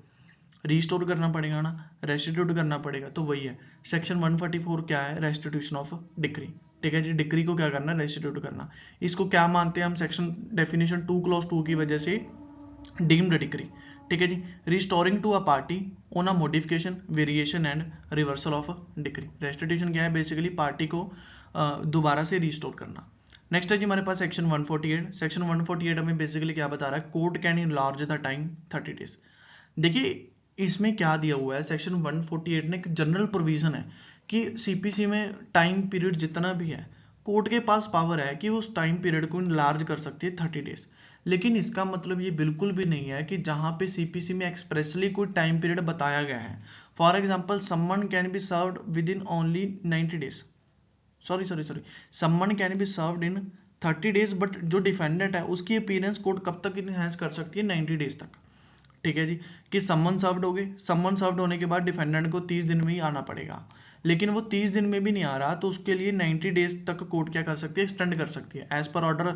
[SPEAKER 1] रिस्टोर करना पड़ेगा ना, रेस्टिट्यूट करना पड़ेगा। तो वही है सेक्शन 144 क्या है? Restitution of decree. ठीक है जी। डिक्री को क्या करना? रेस्टिट्यूट करना। इसको क्या मानते हैं हम? सेक्शन डेफिनेशन 2 क्लॉज 2 की वजह से डीम्ड डिक्री। ठीक है जी। Restoring to a party on a modification, variation and reversal of decree. Restitution क्या है? बेसिकली पार्टी को दोबारा से रिस्टोर करना। नेक्स्ट है जी हमारे पास सेक्शन 148। सेक्शन 148 हमें बेसिकली क्या बता रहा है? Court can enlarge the time 30 days. देखिए इसमें क्या दिया हुआ है, सेक्शन 148 ने एक जनरल प्रोविजन है कि सीपीसी में टाइम पीरियड जितना भी है, कोर्ट के पास पावर है कि उस टाइम पीरियड को लार्ज कर सकती है 30 डेज। लेकिन इसका मतलब ये बिल्कुल भी नहीं है कि जहां पे सीपीसी में एक्सप्रेसली कोई टाइम पीरियड बताया गया है, for example someone can be served with in only 90 days, sorry, someone can be served in 30 days, but जो डिफेंडेंट है उसकी अपीयरेंस कोर्ट कब तक इनहेंस कर सकती है, 90 डेज तक। ठीक है जी, कि समन सर्व्ड हो गए, समन सर्व्ड होने के बाद डिफेंडेंट को 30 दिन में ही आना पड़ेगा, लेकिन वो 30 दिन में भी नहीं आ रहा, तो उसके लिए 90 डेज तक कोर्ट क्या कर सकती है, एक्सटेंड कर सकती है, एज पर ऑर्डर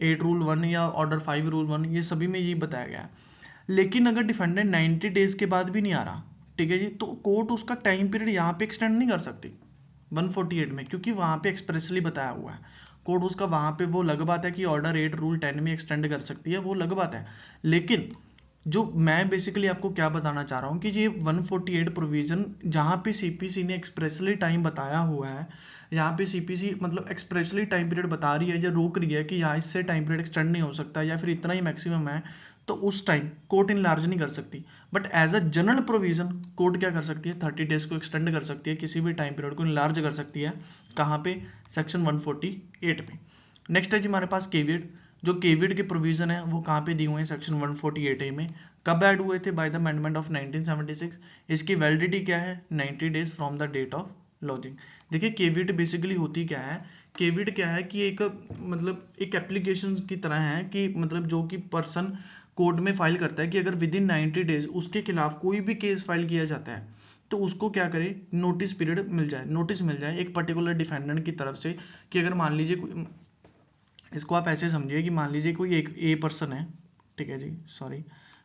[SPEAKER 1] 8 रूल 1 या ऑर्डर 5 रूल 1, ये सभी में यही बताया गया है। लेकिन अगर डिफेंडेंट 90 डेज के बाद भी नहीं आ रहा, ठीक है जी, तो कोर्ट उसका टाइम पीरियड यहाँ पे एक्सटेंड नहीं कर सकती 148 में, क्योंकि वहां पे एक्सप्रेसली बताया हुआ है। कोर्ट उसका वहां पे वो अलग बात है कि ऑर्डर 8 रूल 10 में एक्सटेंड कर सकती है, वो अलग बात है। लेकिन जो मैं बेसिकली आपको क्या बताना चाह रहा हूँ कि ये 148 प्रोविजन जहाँ पे सीपीसी ने एक्सप्रेसली टाइम बताया हुआ है, यहाँ पे सीपीसी मतलब एक्सप्रेसली टाइम पीरियड बता रही है या रोक रही है कि यहाँ इससे टाइम पीरियड एक्सटेंड नहीं हो सकता या फिर इतना ही मैक्सिमम है, तो उस टाइम कोर्ट इनलार्ज नहीं कर सकती। But as a general provision court क्या कर सकती है, 30 डेज को एक्सटेंड कर सकती है, किसी भी टाइम पीरियड को इनलार्ज कर सकती है। कहाँ पे, सेक्शन 148 में। नेक्स्ट है जी हमारे पास केवियट। जो केवियट के प्रोविजन है वो कहाँ पे दिए हुए हैं, सेक्शन 148A में। कब ऐड हुए थे, बाय द अमेंडमेंट ऑफ 1976। इसकी वैलिडिटी क्या है, 90 days from the date of lodging. देखिए केवियट बेसिकली होती क्या है, केवियट क्या है कि एक मतलब एक एप्लीकेशन की तरह है कि मतलब जो कि पर्सन कोर्ट में फाइल करता है कि अगर विद इन 90 डेज उसके खिलाफ कोई भी केस फाइल किया जाता है तो उसको क्या करे, नोटिस पीरियड मिल जाए, नोटिस मिल जाए एक पर्टिकुलर डिफेंडेंट की तरफ से कि अगर मान लीजिए, इसको आप ऐसे समझिए कि मान लीजिए कोई एक ए पर्सन है, ठीक है जी, सॉरी,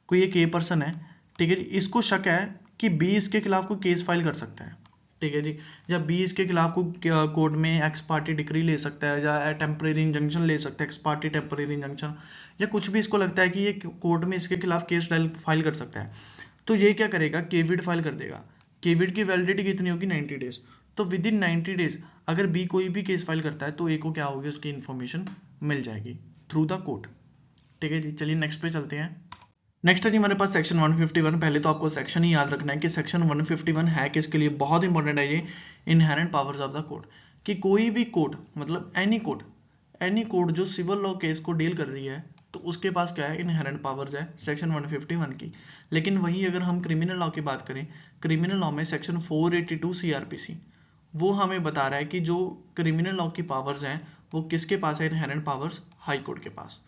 [SPEAKER 1] कोई एक ए पर्सन है, ठीक है जी, इसको शक है कि बी इसके खिलाफ कोई केस फाइल कर सकता है, ठीक है जी, या बी इसके खिलाफ कोई कोर्ट में एक्स पार्टी डिक्री ले सकता है या टेम्परेरी इंजंक्शन ले सकता है, एक्स पार्टी टेम्परेरी इंजंक्शन, या कुछ भी इसको लगता है कि ये कोर्ट में इसके खिलाफ केस फाइल कर सकता है, तो ये क्या करेगा, केविड फाइल कर देगा। केविड की वैलिडिटी कितनी होगी, 90 डेज। तो विद इन 90 डेज अगर बी कोई भी केस फाइल करता है तो ए को क्या होगी, उसकी इन्फॉर्मेशन मिल जाएगी थ्रू द कोर्ट। ठीक है जी, चलिए नेक्स्ट पे चलते हैं। नेक्स्ट है जी हमारे पास सेक्शन 151। पहले तो आपको सेक्शन ही याद रखना है कि सेक्शन 151 है किसके लिए, बहुत इंपॉर्टेंट है ये, inherent powers of the court. कि कोई भी कोर्ट मतलब एनी कोर्ट जो सिविल लॉ केस को डील कर रही है तो उसके पास क्या है, इनहेरेंट पावर्स है सेक्शन 151 की। लेकिन वही अगर हम क्रिमिनल लॉ की बात करें, क्रिमिनल लॉ में सेक्शन 482 सीआरपीसी वो हमें बता रहा है कि जो क्रिमिनल लॉ की पावर्स हैं वो किसके पास है, इनहेरेंट पावर्स हाई कोर्ट के पास।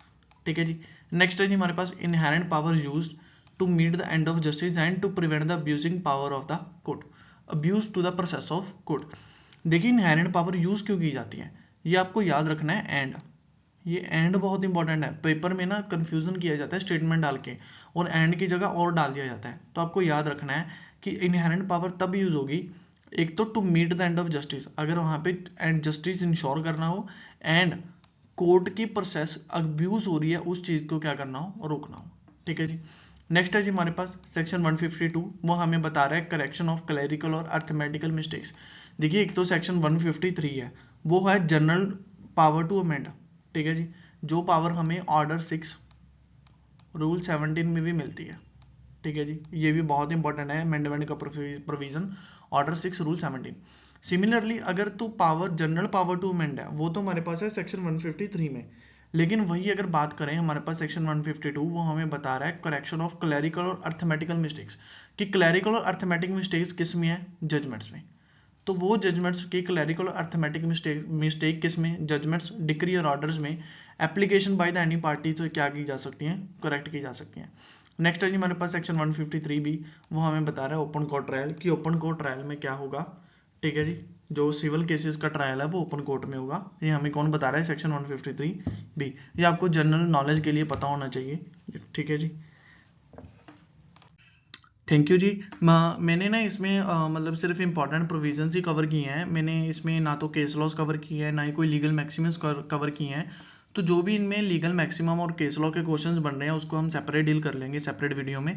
[SPEAKER 1] ठीक है जी, नेक्स्ट है जी हमारे पास inherent power used to meet the end of justice and to prevent the abusing power of the court, abuse to the process of court. देखिए इनहेरेंट पावर यूज क्यों की जाती है, ये आपको याद रखना है। एंड ये एंड बहुत इंपॉर्टेंट है, पेपर में ना कंफ्यूजन किया जाता है स्टेटमेंट डाल के और एंड की जगह और डाल दिया जाता है, तो आपको याद रखना है कि इनहेरेंट पावर तब यूज होगी, एक तो to meet the end of justice, अगर वहां पे एंड जस्टिस इंश्योर करना हो, एंड कोर्ट की प्रोसेस अब्यूज हो रही है उस चीज को क्या करना हो, रोकना हो। ठीक है जी, नेक्स्ट है जी हमारे पास सेक्शन 152, वो हमें बता रहा है करेक्शन ऑफ क्लैरिकल और अर्थमेटिकल मिस्टेक्स। देखिए एक तो सेक्शन 153 है, वो है जनरल पावर टू अमेंड। ठीक है जी, जो पावर हमें ऑर्डर 6 रूल 17 में भी मिलती है। ठीक है जी, ये भी बहुत इंपॉर्टेंट है अमेंडमेंट का प्रोविजन, ऑर्डर 6 रूल 17। सिमिलरली अगर तो power general power to amend है वो तो हमारे पास है सेक्शन 153 में, लेकिन वही अगर बात करें हमारे पास सेक्शन 152 वो हमें बता रहा है करेक्शन ऑफ क्लैरिकल और अर्थमेटिकल मिस्टेक्स, कि क्लैरिकल और अर्थमेटिक मिस्टेक्स किस में है, जजमेंट्स में। तो वो जजमेंट्स की क्लैरिकल और अर्थमेटिक मिस्टेक किस में, जजमेंट्स, डिक्री और ऑर्डर्स में application by the any party तो क्या की जा सकती हैं, करेक्ट की जा सकती हैं। नेक्स्ट है जी हमारे पास सेक्शन 153 भी, वो हमें बता रहा है ओपन कोर्ट ट्रायल, कि ओपन कोर्ट ट्रायल में क्या होगा। ठीक है जी, जो सिविल केसेस का ट्रायल है वो ओपन कोर्ट में होगा, ये हमें कौन बता रहा है, सेक्शन 153 बी। ये आपको जनरल नॉलेज के लिए पता होना चाहिए। ठीक है जी, थैंक यू जी। मैंने ना इसमें मतलब सिर्फ इंपॉर्टेंट प्रोविजंस ही कवर किए हैं, मैंने इसमें ना तो केस लॉस कवर किए हैं ना ही कोई लीगल मैक्सिमम्स कवर किए हैं। तो जो भी इनमें लीगल मैक्सिमम और केस लॉ के क्वेश्चंस बन रहे हैं उसको हम सेपरेट डील कर लेंगे सेपरेट वीडियो में।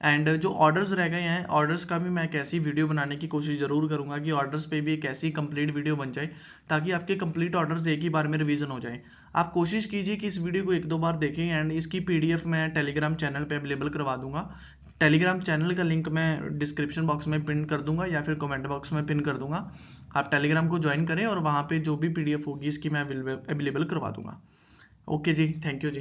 [SPEAKER 1] एंड जो ऑर्डर्स रह गए हैं, ऑर्डर्स का भी मैं एक ऐसी वीडियो बनाने की कोशिश जरूर करूंगा कि ऑर्डर्स पे भी एक ऐसी कंप्लीट वीडियो बन जाए ताकि आपके कंप्लीट ऑर्डर्स एक ही बार में रिवीजन हो जाए। आप कोशिश कीजिए कि इस वीडियो को 1-2 बार देखें, एंड इसकी PDF मैं टेलीग्राम चैनल पे अवेलेबल करवा दूंगा। टेलीग्राम चैनल का लिंक मैं डिस्क्रिप्शन बॉक्स में पिन कर दूंगा या फिर कमेंट बॉक्स में पिन कर दूंगा। आप टेलीग्राम को ज्वाइन करें और वहाँ पे जो भी PDF होगी इसकी मैं अवेलेबल करवा दूंगा। ओके जी, थैंक यू जी।